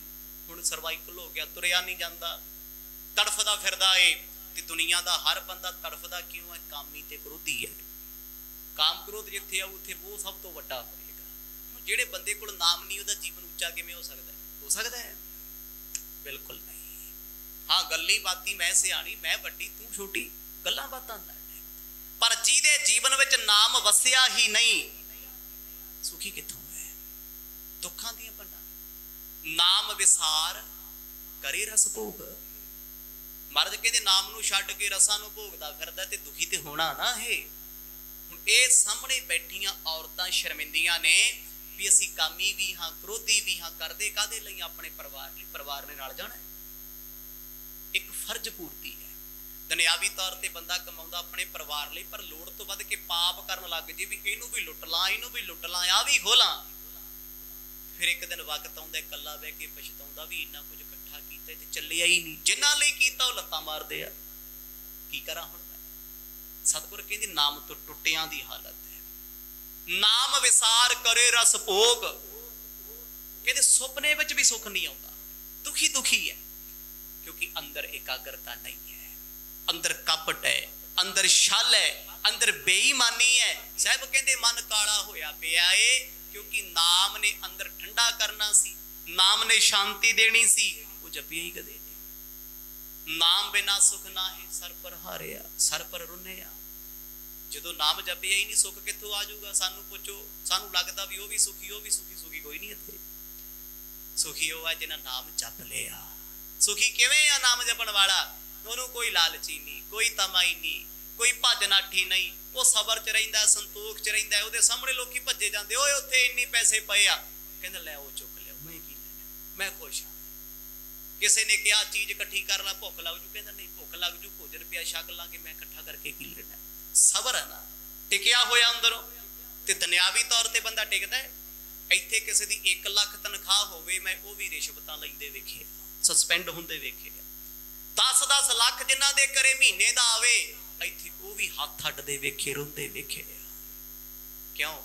हुण सर्वाइकल हो गया, तुरिया नहीं जांदा, तड़फदा फिरदा है। ते दुनिया दा हर बंदा तड़फदा क्यों है? कामी ते क्रोधी है। काम क्रोध जिथे आऊ उत्थे वो सब तो वड्डा होएगा। जिहड़े बंदे कोल नाम नहीं, उहदा जीवन उच्चा किवें हो सकदा है? हो सकदा है? बिल्कुल नहीं। हाँ गल्ली बाती मैं सियाणी, मैं वड्डी तू छोटी, गल्लां बातां ना। पर जिहदे जीवन विच नाम वसिया ही नहीं, सुखी किथों है? दुखां दियां पंडां। नाम विसार करे रस भोग। मर्द कहते नाम नूं छड्ड के रसां नूं भोगदा फिरदा ते दुखी ते होना ना है। हुण ये सामने बैठियां औरतां शर्मिंदियां ने भी असीं कामी भी हाँ, क्रोधी भी हाँ, करदे काहदे लई? अपने परिवार लई। परिवार ने नाल जाना, एक फर्ज पूर्ति है। दुनियावी तौर पर बंदा कमाउंदा अपने परिवार लिए, पर लोड़ तो वध के पाप करन लग जे भी इनू भी लुट ला, इनू भी लुट ला, आ भी खोला। फिर एक दिन वक्त आउंदा कल्ला बह के पछताउंदा भी इन्ना कुछ इकट्ठा कीता ते चलिया ही नहीं। जिन्हां लई कीता ओह लत्तां मारदे आ। की करा हुण मैं? सतगुर कहंदे नाम तो टुटियां दी हालत है। नाम विसार करे रस भोग। कहंदे सुपने विच भी सुख नहीं आउंदा, दुखी दुखी है, क्योंकि अंदर एकाग्रता नहीं है, अंदर कपट है, अंदर छल है, अंदर बेईमानी है। साहब कहते मन काला होया पिया है, क्योंकि नाम ने अंदर ठंडा करना सी, नाम ने शांति देनी सी, वो जपिया ही कदे नहीं। नाम बिना सुख ना है, सर पर हारिया सर पर रुनिया। जो नाम जपिया ही नहीं, सुख कित्थों आ जाऊगा? सानू पुछो, सानू लगता भी वो भी सुखी, वो भी सुखी। सुखी कोई नहीं इत्थे। सुखी वो है जिन्हें नाम जप लिया। सुखी किवें आ नाम जपण वाला? ਉਹਨੂੰ कोई लालची नहीं, कोई तमाई नहीं, कोई भज नाठी नहीं, वो सबर च रहिंदा, संतोख च रहिंदा। ਉਹਦੇ ਸਾਹਮਣੇ ਲੋਕੀ ਭੱਜੇ ਜਾਂਦੇ, ਓਏ ਉੱਥੇ ਇੰਨੀ ਪੈਸੇ ਪਏ ਆ, ਕਹਿੰਦਾ ਲੈ ਉਹ ਚੁੱਕ ਲਿਆ, ਮੈਂ ਕੀ ਲੈਣਾ, मैं खुश हाँ। किसी ने कहा चीज इकट्ठी कर ला, भुख लग जू, कहता नहीं भुख लग जू, भोजन पिया छक लांगे, मैं इकट्ठा करके की लेना। सबर है ना, टिकिया होया अंदरों। ते दुनियावी तौर पर बंदा टिकदा है। ਇੱਥੇ ਕਿਸੇ ਦੀ 1 ਲੱਖ ਤਨਖਾਹ ਹੋਵੇ, मैं वो भी रिश्वतां लैंदे वेखे, सस्पेंड ਹੁੰਦੇ ਵੇਖੇ। 10-10 ਲੱਖ जिन्हां दे घरे महीने दा आवे, ਇੱਥੇ ਉਹ भी हथ अड्डदे वेखे, रोंदे वेखे। क्यों?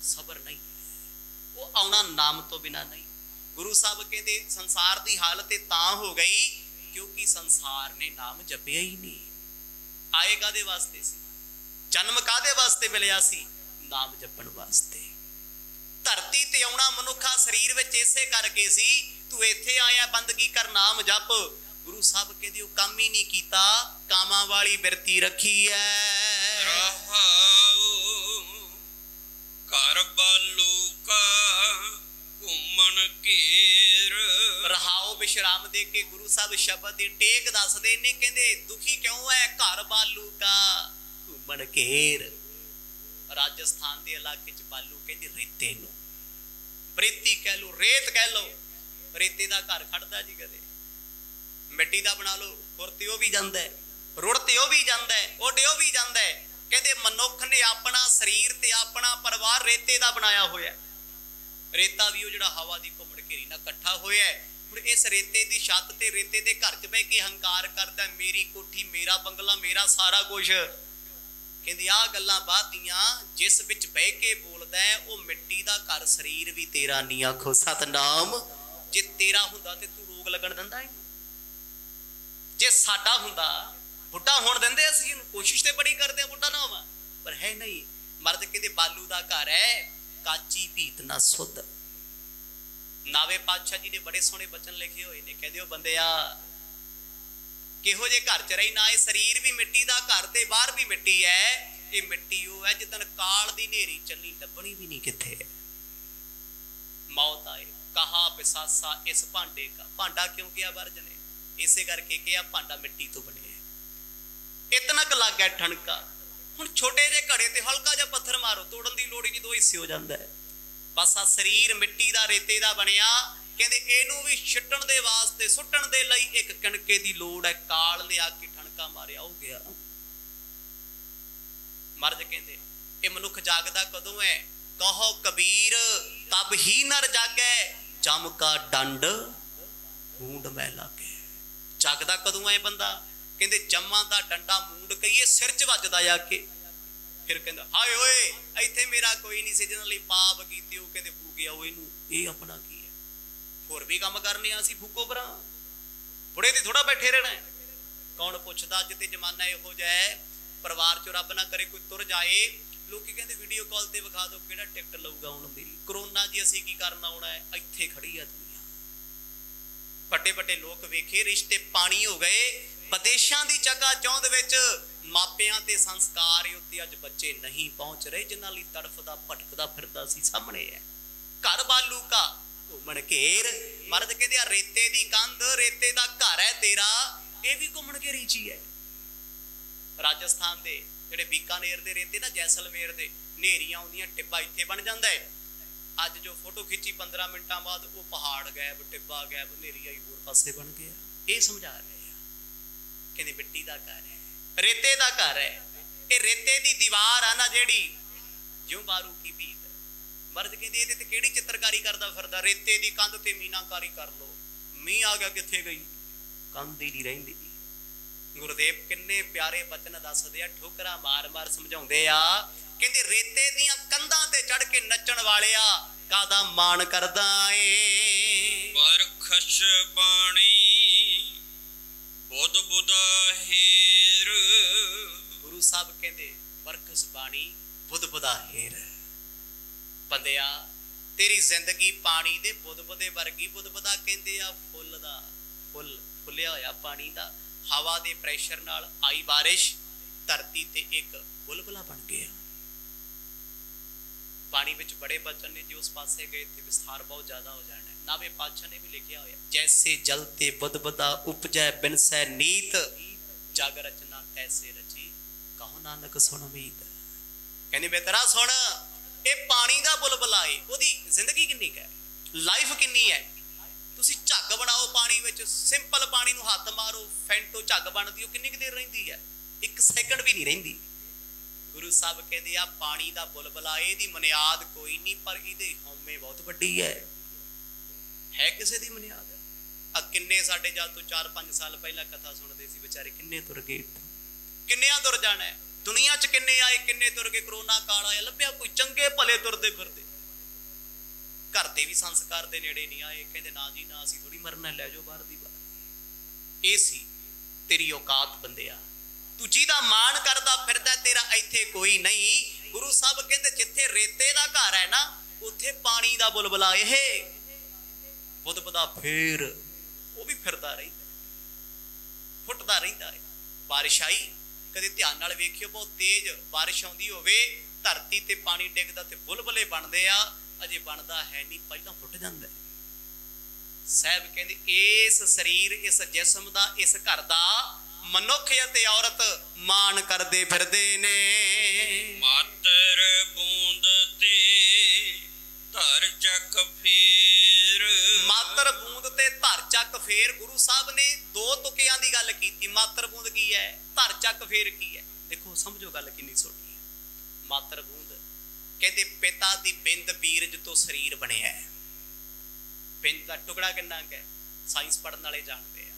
सबर नहीं है, वो आउणा नाम तो बिना नहीं। गुरु साहब कहते संसार की हालत तां हो गई क्योंकि संसार ने नाम जपिया ही नहीं। आए कादे वास्ते सी? जन्म कादे वास्ते मिलिया सी? नाम जपण वास्ते। धरती ते आउणा मनुखा शरीर विच इसे करके सी, तू इत्थे आया बंदगी कर, नाम जप। गुरु साहब कहते काम ही नहीं कीता, कामां वाली बिरती रखी है। घर बालू का घूमन घेर। रहाओ विश्राम दे के गुरु साहब शब्द दी टेक दसदे ने, कहंदे दुखी क्यों है? घर बालू का घूमन घेर। राजस्थान के इलाके च बालू कहते रेते नूं, बरेती कह लो, रेत कह लो। रेते का घर खड़दा जी कदे? मिट्टी का बना लो, खुरते वो भी जाता है, रुड़ते वो भी जाता है, ओडियो भी जाता है। कहते मनुख ने अपना शरीर ते अपना परिवार रेते का बनाया होया। रेता भी वो जिहड़ा हवा की घुमड़ घेरी नाल इकट्ठा होया है, ਹੁਣ इस रेते की छत ते रेते के घर च बह के हंकार करता, मेरी कोठी, मेरा बंगला, मेरा सारा कुछ। कहते आ गल्लां बातियां जिस विच बह के बोलदा है वो मिट्टी का घर, शरीर भी तेरा नहीं। आखो सतनाम। जे तेरा हुंदा ते तू रोग लगन दिंदा है, जे साडा हुंदा बुढ़ा होण दिंदे असीं इहनूं। कोशिश ते बड़ी करदे बुढ़ा ना होवां, पर है नहीं। मर्द कहते बालू का घर है, काची भीत ना सुध। नावे पातशाह जी ने बड़े सोहने बचन लिखे हुए ने, कहते हो बंदिया किहो जे घर च रही ना, ये शरीर भी मिट्टी का घर ते बाहर भी मिट्टी है। ये मिट्टी वो है जिदन काल दी नेरी चली, लभनी भी नहीं किथे। मौत आए कहा बिसासा इस भांडे का। भांडा क्यों किया वर्ज ने? इसे करके किया भांडा मिट्टी तो बने है। इतना क लग गया ठणका। हुण छोटे जे घड़े ते हल्का जा पत्थर मारो, तोड़न की लोड़ ही नहीं, दो हिस्से हो जाता है। बस आ शरीर मिट्टी का रेते का बनया। कहते इनू भी छिट्टण दे वास्ते, सुट्टण दे लई एक कणके की लोड़ है। काल ने आके ठणका मारिया, हो गया। मर्ज कहते ये मनुख जागदा कदों है? कहो कबीर तब ही नर जागे, जम का डंड मूंड में लागे। जागदा कदों है बंदा? कहते जम्मा दा डंडा मूंड कहिए सिर च वजदा जाके। फिर कहता हाय ओए इत्थे मेरा कोई नहीं सी जिन्हां लई पाप कीते, वो कहते फूकिया वो इनू, ये अपना की है। होर भी काम करने असीं फूको भरा, बुढ़े ते थोड़ा बैठे रहना है। कौन पुछदा? अज ते जमाना इहो जिहा है, परिवार चो रब ना करे कोई तुर जाए, लोग कहते वीडियो कॉल ते विखा दो किहड़ा टिकट लऊगा आउण दी। करोना जी असीं की करन आउणा है, इत्थे खड़ी है दुनिया। ਵੱਡੇ ਵੱਡੇ लोग वेखे रिश्ते पानी हो गए। विदेशों की चका चौंध विच मापियां ते संस्कार उत्ते अज बच्चे नहीं पहुंच रहे, जिन्हां लई तड़फदा भटकदा फिरदा सी सामने है। घर बालू का घूमण घेर। मर्द कहते रेते की कंध, रेते का घर है तेरा, ये भी घूमण घेरी ची है। राजस्थान के ਜਿਹੜੇ बीकानेर ਦੇ रेते ना, जैसलमेर ਦੇ ਨੇਰੀਆਂ ਆਉਂਦੀਆਂ, ਟਿੱਬਾ ਇੱਥੇ बन जाता है। ਅੱਜ जो फोटो खिंची 15 मिनटा बाद वो पहाड़ गैब, टिब्बा गैब, नेरी आई होर पासे बन गया। ये समझा रहे हैं कहते मिट्टी का घर है, रेते का घर है। ये रेते की दीवार है ना जेड़ी, ज्यों बारू की भीत। मर्द कहते ये ते केड़ी चित्रकारी करदा फिरदा? रेते की कंध ते मीनाकारी कर लो। मीह आ गया किथे गई? कंध ही नहीं रहिंदी। गुरुदेव किन्ने प्यारे बचन दसदे आ, ठोकरा मार मार समझाउंदे आ। कहते रेते दियां कंधां ते चढ़ के नचण वालिया कादा मान करदा ए। बरखश बाणी बुध बुधा हेर। गुरु साहब कहते बरखस बाणी बुध बुधा हेर। बंदिया तेरी जिंदगी पानी दे बुध बुधे वर्गी। बुध बुधा कहते आ फुल दा, फुल फुलिया होया पानी दा। हवा दे प्रेशर नाल आई बारिश, धरती ते एक बुलबुला बन गया। पानी विच बड़े बचन ने, जो उस पासे गए थे विस्तार बहुत ज्यादा हो जाना है। नावे पातशाह ने भी लिखा होया, जैसे जल ते बुदबुदा उपजै बिन सै नीत, जग रचना तैसे रची कहो नानक सुन मीत। कहने बेतरा सुन, ये पानी का बुलबुला है, ओदी जिंदगी किन्नी है, लाइफ किन्नी है। तुसी झग बनाओ पानी विच, सिंपल पानी नूं हत्थ मारो, फैंटो झग बनदी, किन्नी क देर रहिंदी है? 1 सैकंड भी नहीं रहिंदी। गुरु साहब कहते आ पानी का बुलबुला, इहदी बुनियाद कोई नहीं, पर इहदे हौमे बहुत वड्डी है किसी की बुनियाद। आ किन्ने साडे जद तो 4-5 साल पहला कथा सुनते सी, बेचारे किन्ने तुर गए, किन्नियां तुर जाना है। दुनिया च किन्ने आए, किन्ने तुर गए। करोना काल आया, लभ्या कोई चंगे भले तुरदे फिरदे। घर दे भी संस्कार दे नेड़े नहीं आए, कहते ना जी ना, असीं थोड़ी मरना, लै जाओ बाहर दी बात। ये सी तेरी औकात बंदिया, तू जिहदा मान करदा फिरदा, तेरा इत्थे कोई नहीं। गुरु साहब कहते जिथे रेते का घर है ना, उत्थे पानी का बुलबुला ये बुदबुदा फेर वो भी फिरदा रहिंदा, फुटदा रहिंदा है। बारिश आई, कदे ध्यान नाल वेखियो, बहुत तेज बारिश आउंदी होवे, धरती ते पानी डिगदा ते बुलबुले बनदे आ। अजे बनदा है नहीं, पहला फुट जांदा है। साहब कहते इस शरीर, इस जिस्म दा, इस घर दा मनुख ते औरत मान करदे फिरदे ने। मातर बूंद ते धर चक फेर। मातर बूंद ते धर चक फेर। गुरु साहब ने 2 तुकियां दी गल कीती। मातर बूंद की है, धर चक फेर की है। देखो समझो गल किन्नी सोहनी है। मातर बूंद कहते पिता दी बिंद बीरज तो शरीर बनिया है। बिंद का टुकड़ा किन्ना है? साइंस पढ़ने वाले जानते हैं,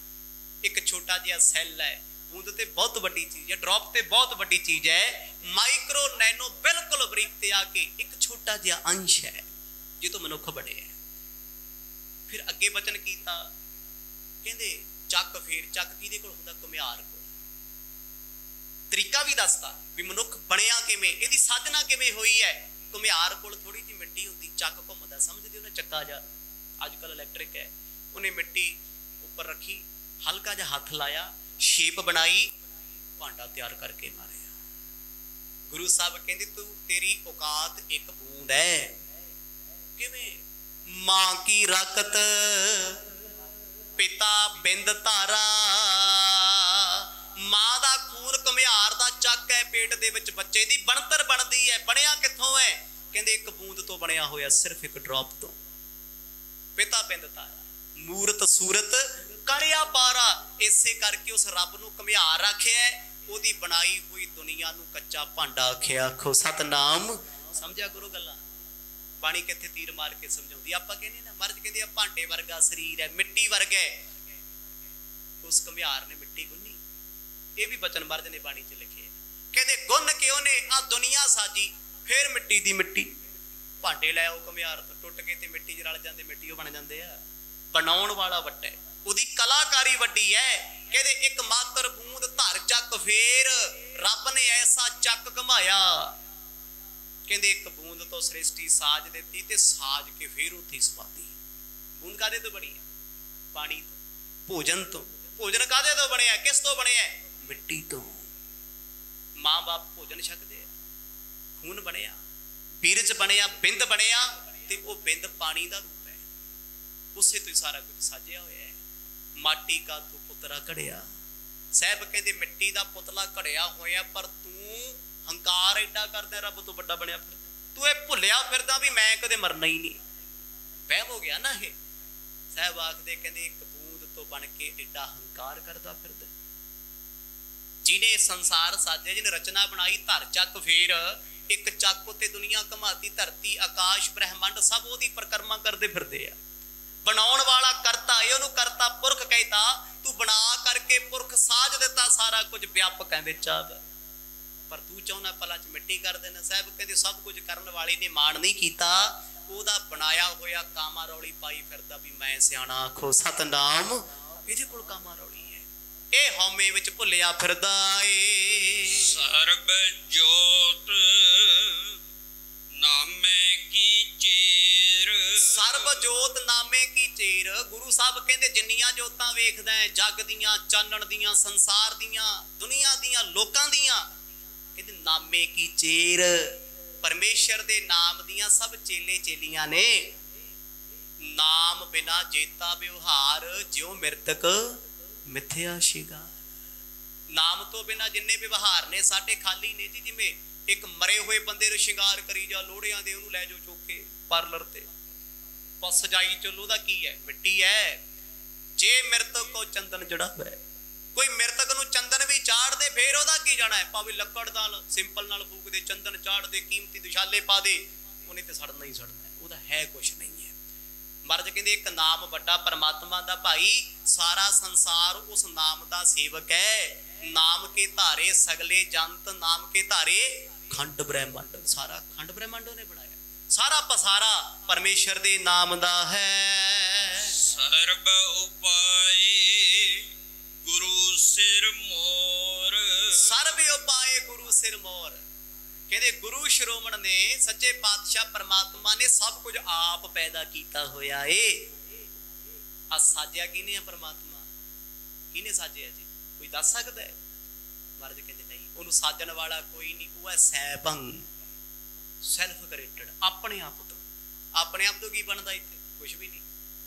एक छोटा जिहा सैल है, बूंद ते बहुत वड्डी चीज है, ड्रॉप ते बहुत वड्डी चीज है, माइक्रो नैनो बिल्कुल बरीक ते आके एक छोटा जिहा अंश है जो तो मनुख बने है। फिर अगे वचन कीता, कहंदे चक फेर, चक किहदे कोल हुंदा? घुमियार कोल। तरीका भी दसता भी मनुख बनया किवें, इहदी साधना किवें होई है। घुमियार कोल थोड़ी जी मिट्टी हुंदी, चक घुमदा, समझदे हो ना चक्का जा, अजकल इलैक्ट्रिक है, उन्हें मिट्टी उपर रखी, हल्का जा हथ लाया, शेप बनाई, भांडा तैयार करके मारिया। गुरु साहब कहंदे तू तेरी औकात एक बूंद है। किवें? मां की रकत पिता बिंद धारा, मां दा खून घुमियार दा चक है, पेट दे विच बच्चे दी बनतर बनदी है। बनया किथों है? कहंदे एक बूंद तो बनया होया, सिर्फ एक ड्रॉप तो। पिता बिंद धारा, मूरत सूरत करिया पारा। इसे करके उस रब नूं घुमियार आखिया, ओदी बनाई हुई दुनिया नूं कच्चा भांडा आखिया। आखो सतनाम। समझिया करो गल्लां। बाणी कित्थे तीर मार के समझाउंदी। आपां कहने ना, मर्ज कहंदे भांडे वर्गा शरीर है, मिट्टी वर्गा है, उस घुमियार ने मिट्टी गुन्नी। ये भी बचन मर्ज ने बाणी च लिखे, कहंदे गुन के ओने आ दुनिया साजी, फिर मिट्टी दी मिट्टी। भांडे लै आओ घुमियार तो, टुट के ते मिट्टी च रल जांदे, मिट्टी ओ बन जांदे आ। बनाउण वाला वड्डा है, उहदी कलाकारी वड्डी है। कहंदे एक मात्र बूंद धर चक फेर, रब ने ऐसा चक घुमाया। कहंदे एक बूंद तो सृष्टि साज देती ते साज के फिर उत्थे सवादी। बूंद कादे तो बनी है? पानी तो, भोजन तो। भोजन कादे तो बने, किस तो बने? मिट्टी तो। मां बाप भोजन छकदे, खून बनया, बीरज बनया, बिंद बनया, ते वो बिंद पानी दा रूप है। उसे तो सारा कुछ साजिया होया है। माटी का तू पुतला घड़िया। साहब कहंदे मिट्टी दा पुतला घड़िया होया, पर तू हंकार एडा करदा, रब तो बड़ा बनया फिर। तू ये भुलिया फिरदा भी मैं कदे मरना ही नहीं। वहम हो गया ना ये। साहब आखदे कहंदे एक बूंद तो बन के एडा हंकार करदा फिरदा। जिन्हें संसार साजे, जिन्हें रचना बनाई, धर चक फेर, एक चक उत्ते दुनिया घुमाती, धरती आकाश ब्रह्मंड सब ओदी परिक्रमा करदे फिरदे आ। बनाउण वाला करता है, ओनू करता पुरख कहता। तू बना करके पुरख साज दिता, सारा कुछ व्यापक है विच आ, पर तू चाहुंदा पलां च मिट्टी कर देना। साहब कहंदे सब कुछ करन वाले ने माण नहीं कीता, ओदा बनाया होया कामा रौली पाई फिरदा भी मैं सियाणा। आखो सतनाम। इहदे कोल कामा रौली है, ए हौमे विच भुलिया फिरदा ए। सर्ब जोत नामे की चेर, सर्ब जोत नामे की चेर। गुरु साहब कहंदे जिन्नियां जोतां वेखदा है, जग दियां, चानण दियां, संसार दियां, दुनिया दियां, लोकां दियां, कहंदे नामे की चेर, परमेश्वर दे नाम दियां सब चेले चेलियां ने। नाम बिना जेता व्यवहार, ज्यों मृतक मिथ्या शिकार। नाम तो बिना जिन्ने व्यवहार ने साडे खाली ने जी। जिवें एक मरे हुए बंदे नूं शिंगार करी जा, लोड़ियां दे ओनू लै जाओ चौके पार्लर ते, पर सजाई चलो दा की है? मिट्टी है। जे मृतक को चंदन जड़ा है, कोई मृतक नूं चंदन भी चाड़ दे, फिर ओदा की जाना है? भावें लक्कड़ नाल सिंपल नाल फूक दे, चंदन चाड़ दे, कीमती दुशाले पा दे, उन्हें तो सड़ना ही सड़ना है, ओदा है कुछ नहीं है। मर्ज कहंदे एक नाम वड्डा परमात्मा दा भाई, सारा संसार उस नाम दा सेवक है। नाम के धारे सगले जंत, नाम के धारे खंड ब्रह्मंड। सारा खंड ब्रह्मंड ने बनाया, सारा पसारा परमेश्वर दे नाम दा है। सर्ब उपाय गुरु सिर मोर, सर्ब उपाय गुरु सिर मोर। कहते गुरु श्रोमण ने, सच्चे पातशाह परमात्मा ने सब कुछ आप पैदा किया होया है। आ साजिया किने परमात्मा? किने साजिया जी? कोई दस सकता है? महाराज कहते नहीं, उन्होंने साजन वाला कोई नहीं, वो है सैभंग, सैल्फ क्रिएटेड, अपने आप तो। अपने आप तो की बनता इत्थे? कुछ भी नहीं।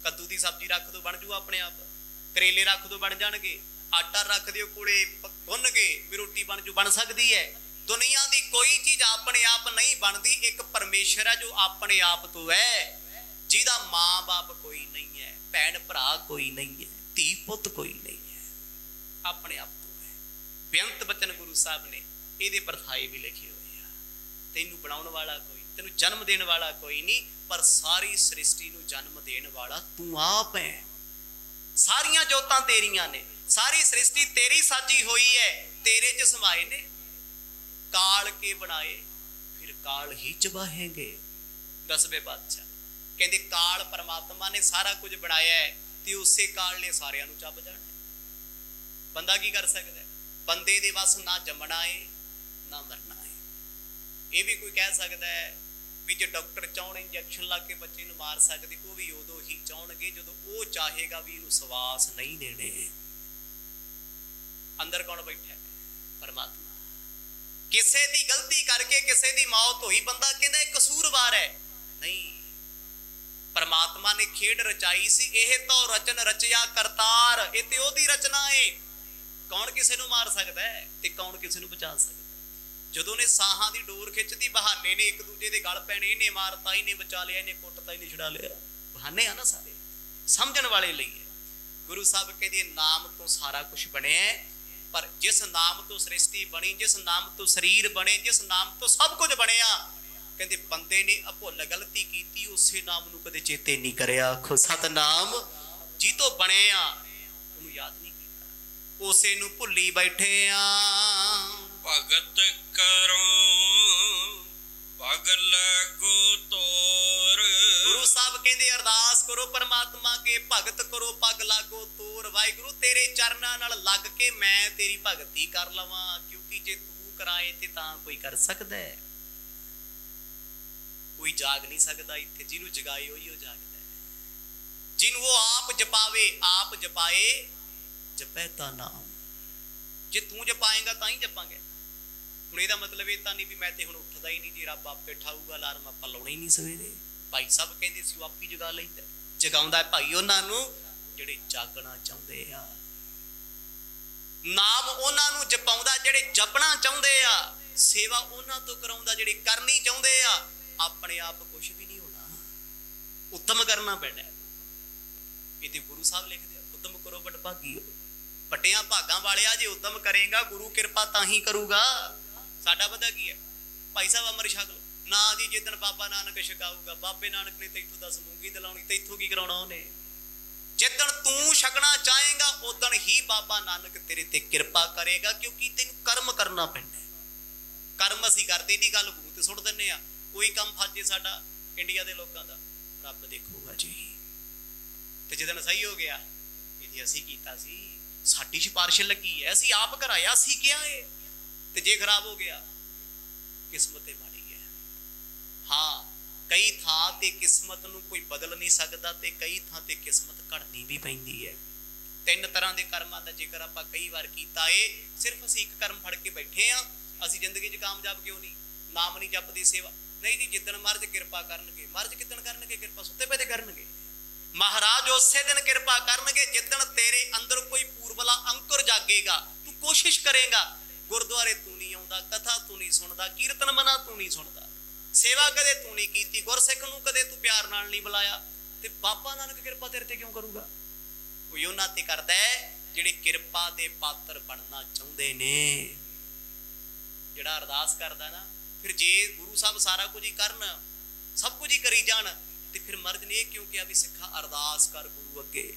कद्दू की सब्जी रख दो बन जू अपने आप, करेले रख दो बन जाणगे, आटा रख दिओ कोले गुन के भी रोटी बन जू, बन सकती है। दुनिया की कोई चीज अपने आप नहीं बनती, एक परमेश्वर है जो अपने आप तो है, जिहदा मां बाप कोई नहीं है, भैन भरा कोई नहीं है, धी पुत कोई नहीं है, अपने आप तो है। बेअंत बचन गुरु साहब ने ये परथाए भी लिखे हुए हैं। तेनू बनाने वाला कोई, तेनू जन्म देने वाला कोई नहीं, पर सारी सृष्टि नू जन्म देने वाला तू आप है। सारियां जोतां तेरियां ने, सारी सृष्टि तेरी साजी हुई है, तेरे च समाए ने। काल के बनाए फिर काल ही चबाहेंगे। 10वें पातशाह कहते काल परमात्मा ने सारा कुछ बनाया है ते उसे काल ने सारियां नूं चब जाना। बंदा की कर सकता है? बंदे दे वस ना जमना है ना मरना है। ये भी कोई कह सकता है भी जो डॉक्टर चाहण इंजैक्शन ला के बच्चे नूं मार सकते, वो भी उदों ही चाहणगे जदों वो चाहेगा भी इनूं सवास नहीं देने। अंदर कौन बैठा है? परमात्मा। किसे दी गलती करके किसे दी मौत हुई, बंदा कहता है कसूरवार है। नहीं, परमात्मा ने खेड रचाई सी, एह तो रचन रचिया करतार, ये ते ओदी रचना है। कौन किसे नूं मार सकता है ते कौन किसे नूं बचा सकता है? जदों ने साहां दी डोर खिंचदी, बहाने ने एक दूजे दे गल पैणे, इन्हें मारता, इन्हें बचा लिया, इन्हें कुटता, इन्हें छुड़ा लिया। बहाने आ ना सारे, समझण वाले लई है। गुरु साहब कहते नाम तो सारा कुछ बने, पर जिस नाम तो सृष्टि बनी, जिस नाम तो शरीर बने, जिस नाम तो सब कुछ बनिया, कहते बंदे ने अभुल गलती की, उसे नाम नूं कदे चेते नहीं करिया। आखो सतनाम, जी तो बने आ उन्होंने याद नहीं किया, उसे नूं भुल्ली बैठे आ। भगत करो भगल को तोर। गुरु साहब कहते अरदास करो परमात्मा के, भगत करो पग लागो तोर। वाहिगुरु तेरे चरनां नाल लग के मैं तेरी भगती कर लवां, क्योंकि जे तू कराए ते तां कोई कर सकदा है। कोई जाग नहीं सकता इत्थे, जिन्हों जगाए उही जागदा है। जिन्हों वो आप जपावे, आप जपाए जपै ता नाम। जे तू जपाएगा तां ही जपांगे। हुण इहदा मतलब ये तां नहीं भी मैं ते हुण उठदा ही नहीं, जी रब आपे ठाऊगा अलार्म आपां लाउणा ही नहीं सवेरे। भाई साहब कहंदे सी आप ही जगा लैंदा, जगाउंदा है भाई उन्हां नूं जिहड़े जागना चाहुंदे आ। नाम उन्हां नूं जपाउंदा जिहड़े जपना चाहुंदे आ, सेवा उन्हां तो कराउंदा जिहड़े करनी चाहुंदे आ। अपने आप कुछ भी नहीं होना, उत्तम करना पैना। ये गुरु साहब लिखते उत्तम करो बड़ भागी हो। बटिया भागां वालिया जे उत्तम करेगा गुरु कृपा ताही करूगा। साडा पता की है भाई साहब अमर छक लो ना जी, जिदन बाबा नानक छकाऊगा। बाबे नानक ने तैथों 10 मूंगी दिलाउणी, तैथों की कराउणा उहने। जिदन तू छकना चाहेगा उदन ही बाबा नानक तेरे ते कृपा करेगा, क्योंकि तेन कर्म करना पैना। कर्म असीं करते इहदी गल गुरु ते सुट दिंदे आ। कोई काम फस जे साडा इंडिया के लोगों का, रब देखूगा जी। तो जिदन सही हो गया ये असीं कीता सी, साडी सिफारिश लगी है, असीं आप कराया, असीं किया है। तो जे खराब हो गया किस्मत माड़ी है। हाँ, कई थां ते किस्मत नूं कोई बदल नहीं सकता, ते कई थां ते किस्मत घड़नी भी पैंदी है। 3 तरह के कर्मां दा जिक्र आपां कई बार कीता है। सिर्फ असीं एक कर्म फड़ के बैठे हाँ, असीं जिंदगी च कामयाब क्यों नहीं? नाम नहीं जपदी, सेवा नहीं जी। जिदन महाराज कृपा करनगे, महाराज किदन करनगे कृपा? सुते पे करनगे। महाराज उसे दिन कृपा करनगे जिदन तेरे अंदर कोई पूर्वला अंकुर जागेगा। तू कोशिश करेगा, गुरुद्वारे तू नहीं आउंदा, कथा तू नहीं सुनदा, कीर्तन मना तू नहीं सुनदा, सेवा कदे तू नहीं कीती, गुरसिख नूं कदे तू प्यार नाल नहीं बुलाया, ते बाबा नानक कृपा तेरे ते क्यों करूगा? कोई उन्हां ते करदा है जिहड़े कृपा दे पात्र बनना चाहुंदे ने। जिहड़ा अरदास करदा ना, फिर जे गुरु साहब सारा कुछ ही करन, सब कुछ ही करी जान, तो फिर मर्ज ने क्यों किया भी सिखा अरदास कर गुरु अगे,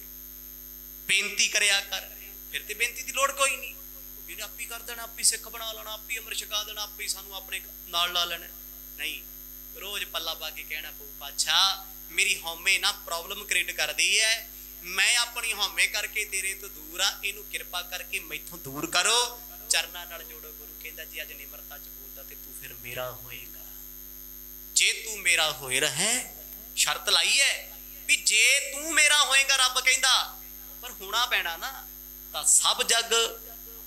बेनती करया कर। फिर तो बेनती की लोड़ कोई नहीं, क्योंकि आप ही कर देना, आप ही सिख बना लेना, आप ही अमर छका देना, आप ही सानू अपने नाल ला लेना। नहीं, रोज पल्ला पा के कहना पऊ पातशाह मेरी हौमे ना प्रॉब्लम क्रिएट कर दी है, मैं अपनी हौमे करके तेरे तो दूर आ, इनू कृपा करके मैथों दूर करो। चरना नाल जोड़ो। गुरु कहता जी अज निमरता च बोलदा ते तू फिर मेरा होएगा। जे तू मेरा होए रहे, शर्त लाई है भी जे तू मेरा होएगा, रब कहंदा, पर होना पैना ना, तां सब जग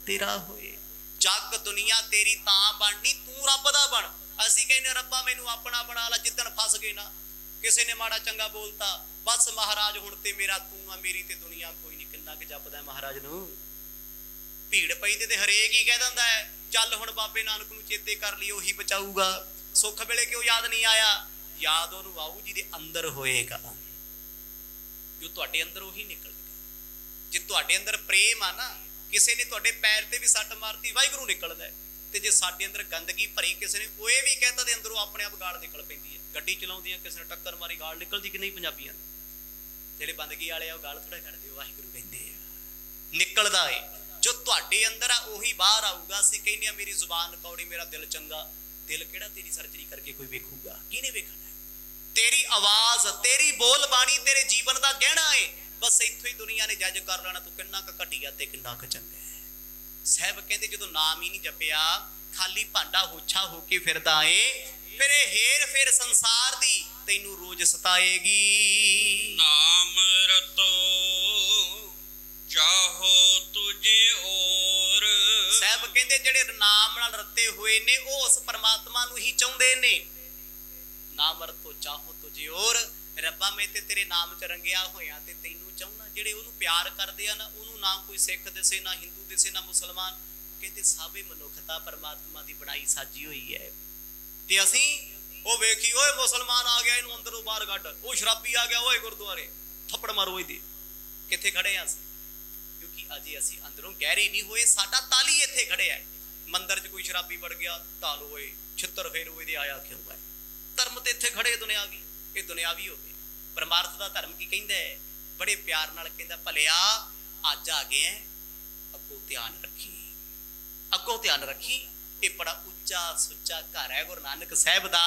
तेरा होए। जग दुनिया तेरी तां बननी, तू रब दा बन। असीं कहने रब्बा मैनू अपना बना ला। जिद्दन फस गए ना, किसी ने माड़ा चंगा बोलता, बस महाराज हुण ते मेरा तू आ, मेरी ते दुनिया कोई नहीं। किन्ना कि जपदा है महाराज नू, भीड़ पई ते हरेक ही कह दिंदा है चल हुण बाबे नानक नू चेते कर लिए, उही बचाऊगा। सुख वेले क्यों याद नहीं आया? याद उहनू आऊ जिहदे अंदर होएगा, जो तुहाडे अंदर उही निकलेगा। जे तुहाडे अंदर प्रेम आ ना, किसी ने तुहाडे पैर ते भी सट मारती, वाहिगुरू निकलदा है। ते जे साडे अंदर गंदगी भरी, किसी ने ओए भी कहता ते अंदरों अपने आप गाल निकल पैंदी है। गड्डी चलाउंदियां किसी ने टक्कर मारी, गाल निकलदी कि नहीं? पंजाबियां ਜਿਹੜੇ ਬੰਦਗੀ ਵਾਲੇ ਆ ਉਹ ਗਾਲ ਥੋੜਾ ਕੱਢਦੇ, ਵਾਹਿਗੁਰੂ ਕਹਿੰਦੇ ਆ, ਨਿਕਲਦਾ ਏ ਜੋ ਤੁਹਾਡੇ ਅੰਦਰ ਆ ਉਹੀ ਬਾਹਰ ਆਊਗਾ। ਅਸੀਂ ਕਹਿੰਦੇ ਆ ਮੇਰੀ ਜ਼ੁਬਾਨ ਕੌੜੀ, ਮੇਰਾ ਦਿਲ ਚੰਗਾ। ਦਿਲ ਕਿਹੜਾ ਤੇਰੀ ਸਰਜਰੀ ਕਰਕੇ ਕੋਈ ਵੇਖੂਗਾ? ਕਿਹਨੇ ਵੇਖਣਾ? ਤੇਰੀ ਆਵਾਜ਼, ਤੇਰੀ ਬੋਲ ਬਾਣੀ ਤੇਰੇ ਜੀਵਨ ਦਾ ਗਹਿਣਾ ਏ। ਬਸ ਇੱਥੋਂ ਹੀ ਦੁਨੀਆ ਨੇ ਜੱਜ ਕਰ ਲੈਣਾ, ਤੂੰ ਕਿੰਨਾ ਕੁ ਘਟੀਆ ਤੇ ਕਿੰਨਾ ਕੁ ਚੰਗਾ ਹੈ। ਸਾਹਿਬ ਕਹਿੰਦੇ ਜਦੋਂ ਨਾਮ ਹੀ ਨਹੀਂ ਜਪਿਆ, ਖਾਲੀ ਭਾਂਡਾ ਹੋਛਾ ਹੋ ਕੇ ਫਿਰਦਾ ਏ, ਫਿਰ ਇਹ ਹੇਰ ਫੇਰ ਸੰਸਾਰ ਦੀ ਤੈਨੂੰ ਰੋਜ਼ ਸਤਾਏਗੀ। ਨਾਮ ਰਤੋ ਚਾਹੋ ਤੁਝੇ ਔਰ। ਸਾਹਿਬ ਕਹਿੰਦੇ ਜਿਹੜੇ ਨਾਮ ਨਾਲ ਰੱਤੇ ਹੋਏ ਨੇ ਉਹ ਉਸ ਪਰਮਾਤਮਾ ਨੂੰ ਹੀ ਚਾਹੁੰਦੇ ਨੇ। ਨਾਮ ਰਤੋ ਚਾਹੋ ਤੁਝੇ ਔਰ, ਰੱਬਾ ਮੈਂ ਤੇ ਤੇਰੇ ਨਾਮ ਚ ਰੰਗਿਆ ਹੋਇਆ ਤੇ ਤੈਨੂੰ ਚਾਹੁੰਦਾ। ਜਿਹੜੇ ਉਹਨੂੰ ਪਿਆਰ ਕਰਦੇ ਆ ਨਾ, ਉਹਨੂੰ ਨਾ ਕੋਈ ਸਿੱਖ ਦਿਸੇ, ਨਾ ਹਿੰਦੂ ਦਿਸੇ, ਨਾ ਮੁਸਲਮਾਨ। ਕਹਿੰਦੇ ਸਭੇ ਮਨੁੱਖਤਾ ਪਰਮਾਤਮਾ ਦੀ ਬਣਾਈ ਸਾਜੀ ਹੋਈ ਹੈ। ਤੇ ਅਸੀਂ ਉਹ ਵੇਖੀ, ਓਏ ਮੁਸਲਮਾਨ ਆ ਗਿਆ ਇਹਨੂੰ ਅੰਦਰੋਂ ਬਾਹਰ ਕੱਢ, ਉਹ ਸ਼ਰਾਬੀ ਆ ਗਿਆ ਓਏ ਗੁਰਦੁਆਰੇ ਥੱਪੜ ਮਾਰੋ ਇਹਦੇ। ਕਿੱਥੇ ਖੜੇ ਆ ਅਸੀਂ? ਕਿਉਂਕਿ ਅਜੇ ਅਸੀਂ ਅੰਦਰੋਂ ਗਹਿਰੇ ਨਹੀਂ ਹੋਏ। ਸਾਡਾ ਤਾਲੀ ਇੱਥੇ ਖੜਿਆ। ਮੰਦਰ ਚ ਕੋਈ ਸ਼ਰਾਬੀ ਵੜ ਗਿਆ, ਢਾਲ ਹੋਏ, ਛਿੱਤਰ ਫੇਰ ਹੋਏ ਦੇ ਆਇਆ ਕਿਉਂ ਹੈ? ਧਰਮ ਤੇ ਇੱਥੇ ਖੜੇ ਦੁਨਿਆਵੀ, ਇਹ ਦੁਨਿਆਵੀ ਹੋ ਗਏ। ਪਰਮਾਰਥ ਦਾ ਧਰਮ ਕੀ ਕਹਿੰਦਾ ਹੈ? ਬੜੇ ਪਿਆਰ ਨਾਲ ਕਹਿੰਦਾ, ਭਲਿਆ ਅੱਜ ਆ ਗਏ ਐ, ਅੱਗੋਂ ਧਿਆਨ ਰੱਖੀ, ਅੱਗੋਂ ਧਿਆਨ ਰੱਖੀ। ਇਹ ਬੜਾ ਉੱਚਾ ਸੁੱਚਾ ਘਰ ਹੈ ਗੁਰੂ ਨਾਨਕ ਸਾਹਿਬ ਦਾ।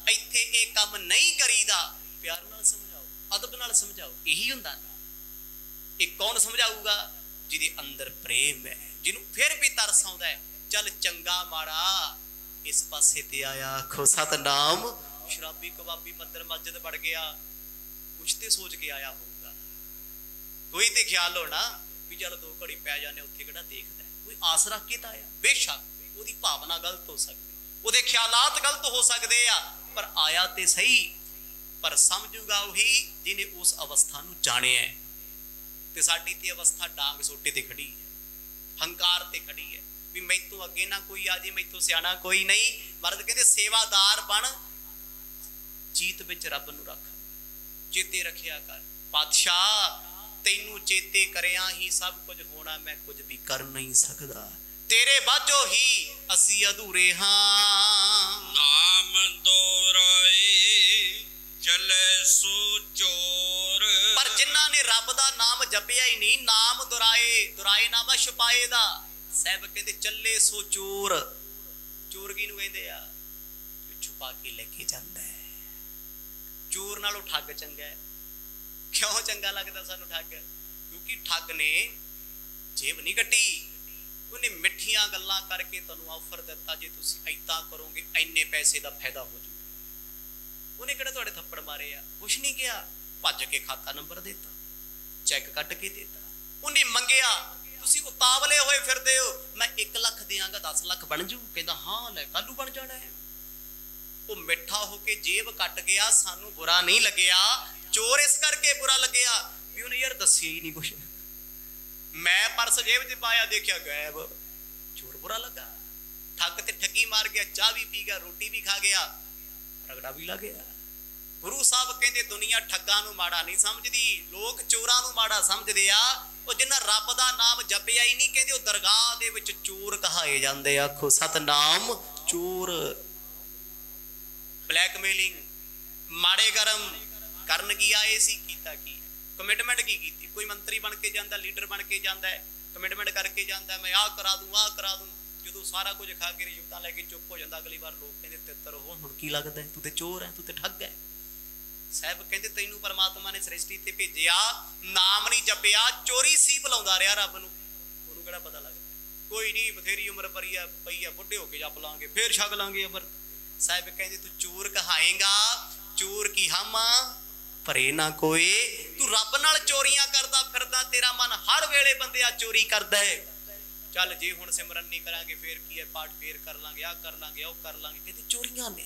ਇੱਥੇ ਇਹ ਕੰਮ ਨਹੀਂ ਕਰੀਦਾ। ਪਿਆਰ ਨਾਲ ਸਮਝਾਓ, ਅਦਬ ਨਾਲ ਸਮਝਾਓ। ਇਹੀ ਹੁੰਦਾ ਨਾ। ਇਹ ਕੌਣ ਸਮਝਾਊਗਾ? ਜਿਹਦੇ ਅੰਦਰ ਪ੍ਰੇਮ ਹੈ, ਜਿਹਨੂੰ ਫਿਰ ਵੀ ਤਰਸ ਆਉਂਦਾ ਹੈ। ਚੱਲ ਚੰਗਾ ਮਾੜਾ ਇਸ ਪਾਸੇ ਤੇ ਆਇਆ, ਆਖੋ ਸਤਨਾਮ। ਸ਼ਰਾਬੀ ਕਬਾਬੀ ਮੰਦਰ ਮਸਜਿਦ ਵੜ ਗਿਆ, ਕੁਛ ਤੇ ਸੋਚ ਕੇ ਆਇਆ ਹੋਊਗਾ। ਕੋਈ ਤੇ ਖਿਆਲ ਹੋਣਾ ਵੀ ਚੱਲ 2 ਘੜੀ ਪੈ ਜਾਂਦੇ, ਉੱਥੇ ਕਿਹੜਾ ਦੇਖਦਾ। ਕੋਈ ਆਸ ਰੱਖ ਕੇ ਤਾਂ ਆਇਆ। ਬੇਸ਼ੱਕ ਉਹਦੀ ਭਾਵਨਾ ਗਲਤ ਹੋ ਸਕਦੀ, ਉਹਦੇ ਖਿਆਲਾਤ ਗਲਤ ਹੋ ਸਕਦੇ ਆ, ਪਰ ਆਇਆ ਤੇ ਸਹੀ। ਪਰ ਸਮਝੂਗਾ ਉਹੀ ਜਿਹਨੇ ਉਸ ਅਵਸਥਾ ਨੂੰ ਜਾਣਿਆ। ਤੇ ਸਾਡੀ ਤੇ ਅਵਸਥਾ ਡਾਂਗ ਸੋਟੇ ਤੇ ਖੜੀ ਹੈ, ਹੰਕਾਰ ਤੇ ਖੜੀ ਹੈ ਵੀ ਮੈਥੋਂ ਅੱਗੇ ਨਾ ਕੋਈ ਆ ਜੇ, ਮੈਥੋਂ ਸਿਆਣਾ ਕੋਈ ਨਹੀਂ। ਮਰਦ ਕਹਿੰਦੇ ਸੇਵਾਦਾਰ ਬਣ, ਜੀਤ ਵਿੱਚ ਰੱਬ ਨੂੰ ਰੱਖ, ਚੇਤੇ ਰੱਖਿਆ ਕਰ। ਪਾਤਸ਼ਾਹ ਤੈਨੂੰ ਚੇਤੇ ਕਰਿਆ ਹੀ ਸਭ ਕੁਝ ਹੋਣਾ, ਮੈਂ ਕੁਝ ਵੀ ਕਰ ਨਹੀਂ ਸਕਦਾ। ਤੇਰੇ ਬਾਝੋਂ ਹੀ ਅਸੀਂ ਅਧੂਰੇ ਹਾਂ। ਨਾਮ ਦੋਰਾਏ ਚਲੇ ਸੋ ਚੋਰ। ਪਰ ਜਿਨ੍ਹਾਂ ਨੇ ਰੱਬ ਦਾ ਨਾਮ ਜਪਿਆ ਹੀ ਨਹੀਂ, ਨਾਮ ਦੁਰਾਏ, ਦੁਰਾਏ ਨਾਮ ਛਪਾਏ ਦਾ। ਸਾਹਿਬ ਕਹਿੰਦੇ ਚੱਲੇ ਸੋ ਚੋਰ। ਚੋਰ ਕਿਹਨੂੰ ਕਹਿੰਦੇ ਆ? ਜੋ ਛੁਪਾ ਕੇ ਲੈ ਕੇ ਜਾਂਦਾ ਹੈ। ਚੋਰ ਨਾਲੋਂ ਠੱਗ ਚੰਗਾ ਹੈ। ਕਿਉਂ ਚੰਗਾ ਲੱਗਦਾ ਸਾਨੂੰ ਠੱਗ? ਕਿਉਂਕਿ ਠੱਗ ਨੇ ਜੇਬ ਨਹੀਂ ਕੱਟੀ, ਉਹਨੇ ਮਿੱਠੀਆਂ ਗੱਲਾਂ ਕਰਕੇ ਤੁਹਾਨੂੰ ਆਫਰ ਦਿੱਤਾ, ਜੇ ਤੁਸੀਂ ਏਦਾਂ ਕਰੋਗੇ ਇੰਨੇ ਪੈਸੇ ਦਾ ਫਾਇਦਾ ਹੋ ਜਾਊਗਾ। ਉਹਨੇ ਕਿਹੜਾ ਤੁਹਾਡੇ ਥੱਪੜ ਮਾਰੇ ਆ? ਕੁਛ ਨਹੀਂ ਕਿਹਾ। ਭੱਜ ਕੇ ਖਾਤਾ ਨੰਬਰ ਦਿੱਤਾ, ਚੈੱਕ ਕੱਟ ਕੇ ਦਿੱਤਾ। ਉਹਨੇ ਮੰਗਿਆ, ਤੁਸੀਂ ਉਤਾਵਲੇ ਹੋਏ ਫਿਰਦੇ ਹੋ, ਮੈਂ 1 ਲੱਖ ਦਿਆਂਗਾ 10 ਲੱਖ ਬਣ ਜੂ। ਕਹਿੰਦਾ ਹਾਂ ਲੈ ਕੱਲੂ ਬਣ ਜਾਣਾ ਹੈ। ਉਹ ਮਿੱਠਾ ਹੋ ਕੇ ਜੇਬ ਕੱਟ ਗਿਆ। ਸਾਨੂੰ ਬੁਰਾ ਨਹੀਂ ਲੱਗਿਆ, ਚੋਰ ਇਸ ਕਰਕੇ ਬੁਰਾ ਲੱਗਿਆ ਵੀ ਉਹਨੇ ਯਾਰ ਦੱਸਿਆ ਹੀ ਨਹੀਂ ਕੁਛ। ਮੈਂ ਪਰਸ ਜੇਬ 'ਚ ਪਾਇਆ, ਦੇਖਿਆ ਗਾਇਬ। ਚੋਰ ਬੁਰਾ ਲੱਗਾ। ਠੱਗ ਤੇ ਠੱਗੀ ਮਾਰ ਗਿਆ, ਚਾਹ ਵੀ ਪੀ ਗਿਆ, ਰੋਟੀ ਵੀ ਖਾ ਗਿਆ, ਰਗੜਾ ਵੀ ਲੱਗ ਗਿਆ। ਗੁਰੂ ਸਾਹਿਬ ਕਹਿੰਦੇ ਦੁਨੀਆ ਠੱਗਾਂ ਨੂੰ ਮਾੜਾ ਨਹੀਂ ਸਮਝਦੀ, ਲੋਕ ਚੋਰਾਂ ਨੂੰ ਮਾੜਾ ਸਮਝਦੇ ਆ। ਉਹ ਜਿਨ੍ਹਾਂ ਰੱਬ ਦਾ ਨਾਮ ਜਪਿਆ ਹੀ ਨਹੀਂ, ਕਹਿੰਦੇ ਉਹ ਦਰਗਾਹ ਦੇ ਵਿੱਚ ਚੋਰ ਕਹਾਏ ਜਾਂਦੇ। ਆਖੋ ਸਤਨਾਮ। ਚੋਰ, ਬਲੈਕਮੇਲਿੰਗ, ਮਾੜੇ ਕਰਮ ਕਰਨ ਕੀ ਆਏ ਸੀ, ਕੀਤਾ ਕੀ? ਕਮਿਟਮੈਂਟ ਕੀ ਕੀਤੀ? ਕੋਈ ਮੰਤਰੀ ਬਣ ਕੇ ਜਾਂਦਾ, ਲੀਡਰ ਬਣ ਕੇ ਜਾਂਦਾ, ਕਮਿਟਮੈਂਟ ਕਰਕੇ ਜਾਂਦਾ, ਮੈਂ ਆਹ ਕਰਾ ਦੂੰ, ਆਹ ਕਰਾ ਦੂੰ। ਜਦੋਂ ਸਾਰਾ ਕੁਝ ਖਾ ਕੇ ਰਿਸ਼ਵਤਾਂ ਲੈ ਕੇ ਚੁੱਪ ਹੋ ਜਾਂਦਾ, ਅਗਲੀ ਵਾਰ ਲੋਕ ਕਹਿੰਦੇ ਤਿੱਤਰ ਹੋ, ਹੁਣ ਕੀ ਲੱਗਦਾ ਤੂੰ ਤੇ ਚੋਰ ਹੈ, ਤੂੰ ਤੇ ਠੱਗ ਹੈ। ਸਾਹਿਬ ਕਹਿੰਦੇ ਤੈਨੂੰ ਪਰਮਾਤਮਾ ਨੇ ਸ੍ਰਿਸ਼ਟੀ ਤੇ ਭੇਜਿਆ, ਨਾਮ ਨਹੀਂ ਜਪਿਆ, ਚੋਰੀ ਸੀ ਬੁਲਾਉਂਦਾ ਰਿਹਾ ਰੱਬ ਨੂੰ। ਉਹਨੂੰ ਕਿਹੜਾ ਪਤਾ ਲੱਗਦਾ? ਕੋਈ ਨਹੀਂ, ਬਥੇਰੀ ਉਮਰ ਪਈ ਆ, ਬੁੱਢੇ ਹੋ ਕੇ ਜਪ ਲਾਂਗੇ, ਫੇਰ ਛਕ ਲਾਂਗੇ ਅਮਰ। ਸਾਹਿਬ ਕਹਿੰਦੇ ਤੂੰ ਚੋਰ ਕਹਾਏਗਾ, ਚੋਰ ਕੀ ਹਮ ਭਰੇ ਨਾ ਕੋਏ। ਤੂੰ ਰੱਬ ਨਾਲ ਚੋਰੀਆਂ ਕਰਦਾ ਫਿਰਦਾ, ਤੇਰਾ ਮਨ ਹਰ ਵੇਲੇ ਬੰਦਿਆ ਚੋਰੀ ਕਰਦਾ ਹੈ। ਚੱਲ ਜੇ ਹੁਣ ਸਿਮਰਨ ਨਹੀਂ ਕਰਾਂਗੇ ਫੇਰ ਕੀ ਹੈ, ਪਾਠ ਫੇਰ ਕਰ ਲਾਂਗੇ, ਆਹ ਕਰ ਲਾਂਗੇ, ਉਹ ਕਰ ਲਾਂਗੇ। ਕਹਿੰਦੇ ਚੋਰੀਆਂ ਨੇ।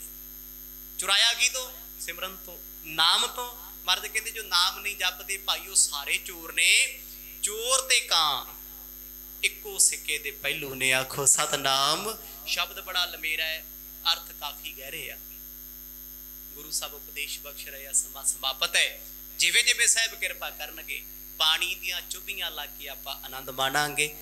ਚੁਰਾਇਆ ਕੀ ਤੋਂ? ਸਿਮਰਨ ਤੋਂ, ਨਾਮ ਤੋਂ। ਮਰਦ ਕਹਿੰਦੇ ਜੋ ਨਾਮ ਨਹੀਂ ਜਪਦੇ ਭਾਈ ਉਹ ਸਾਰੇ ਚੋਰ ਨੇ। ਚੋਰ ਤੇ ਕਾਂ ਇੱਕੋ ਸਿੱਕੇ ਦੇ ਪਹਿਲੂ ਨੇ। ਆਖੋ ਸਤਨਾਮ। ਸ਼ਬਦ ਬੜਾ ਲੰਮੇਰਾ ਹੈ, ਅਰਥ ਕਾਫੀ ਗਹਿਰੇ ਆ। ਗੁਰੂ ਸਾਹਿਬ ਉਪਦੇਸ਼ ਬਖਸ਼ ਰਹੇ ਆ, ਸਮਾਂ ਸਮਾਪਤ ਹੈ। ਜਿਵੇਂ ਜਿਵੇਂ ਸਾਹਿਬ ਕਿਰਪਾ ਕਰਨਗੇ, ਬਾਣੀ ਦੀਆਂ ਚੁੱਭੀਆਂ ਲਾ ਕੇ ਆਪਾਂ ਆਨੰਦ ਮਾਣਾਂਗੇ।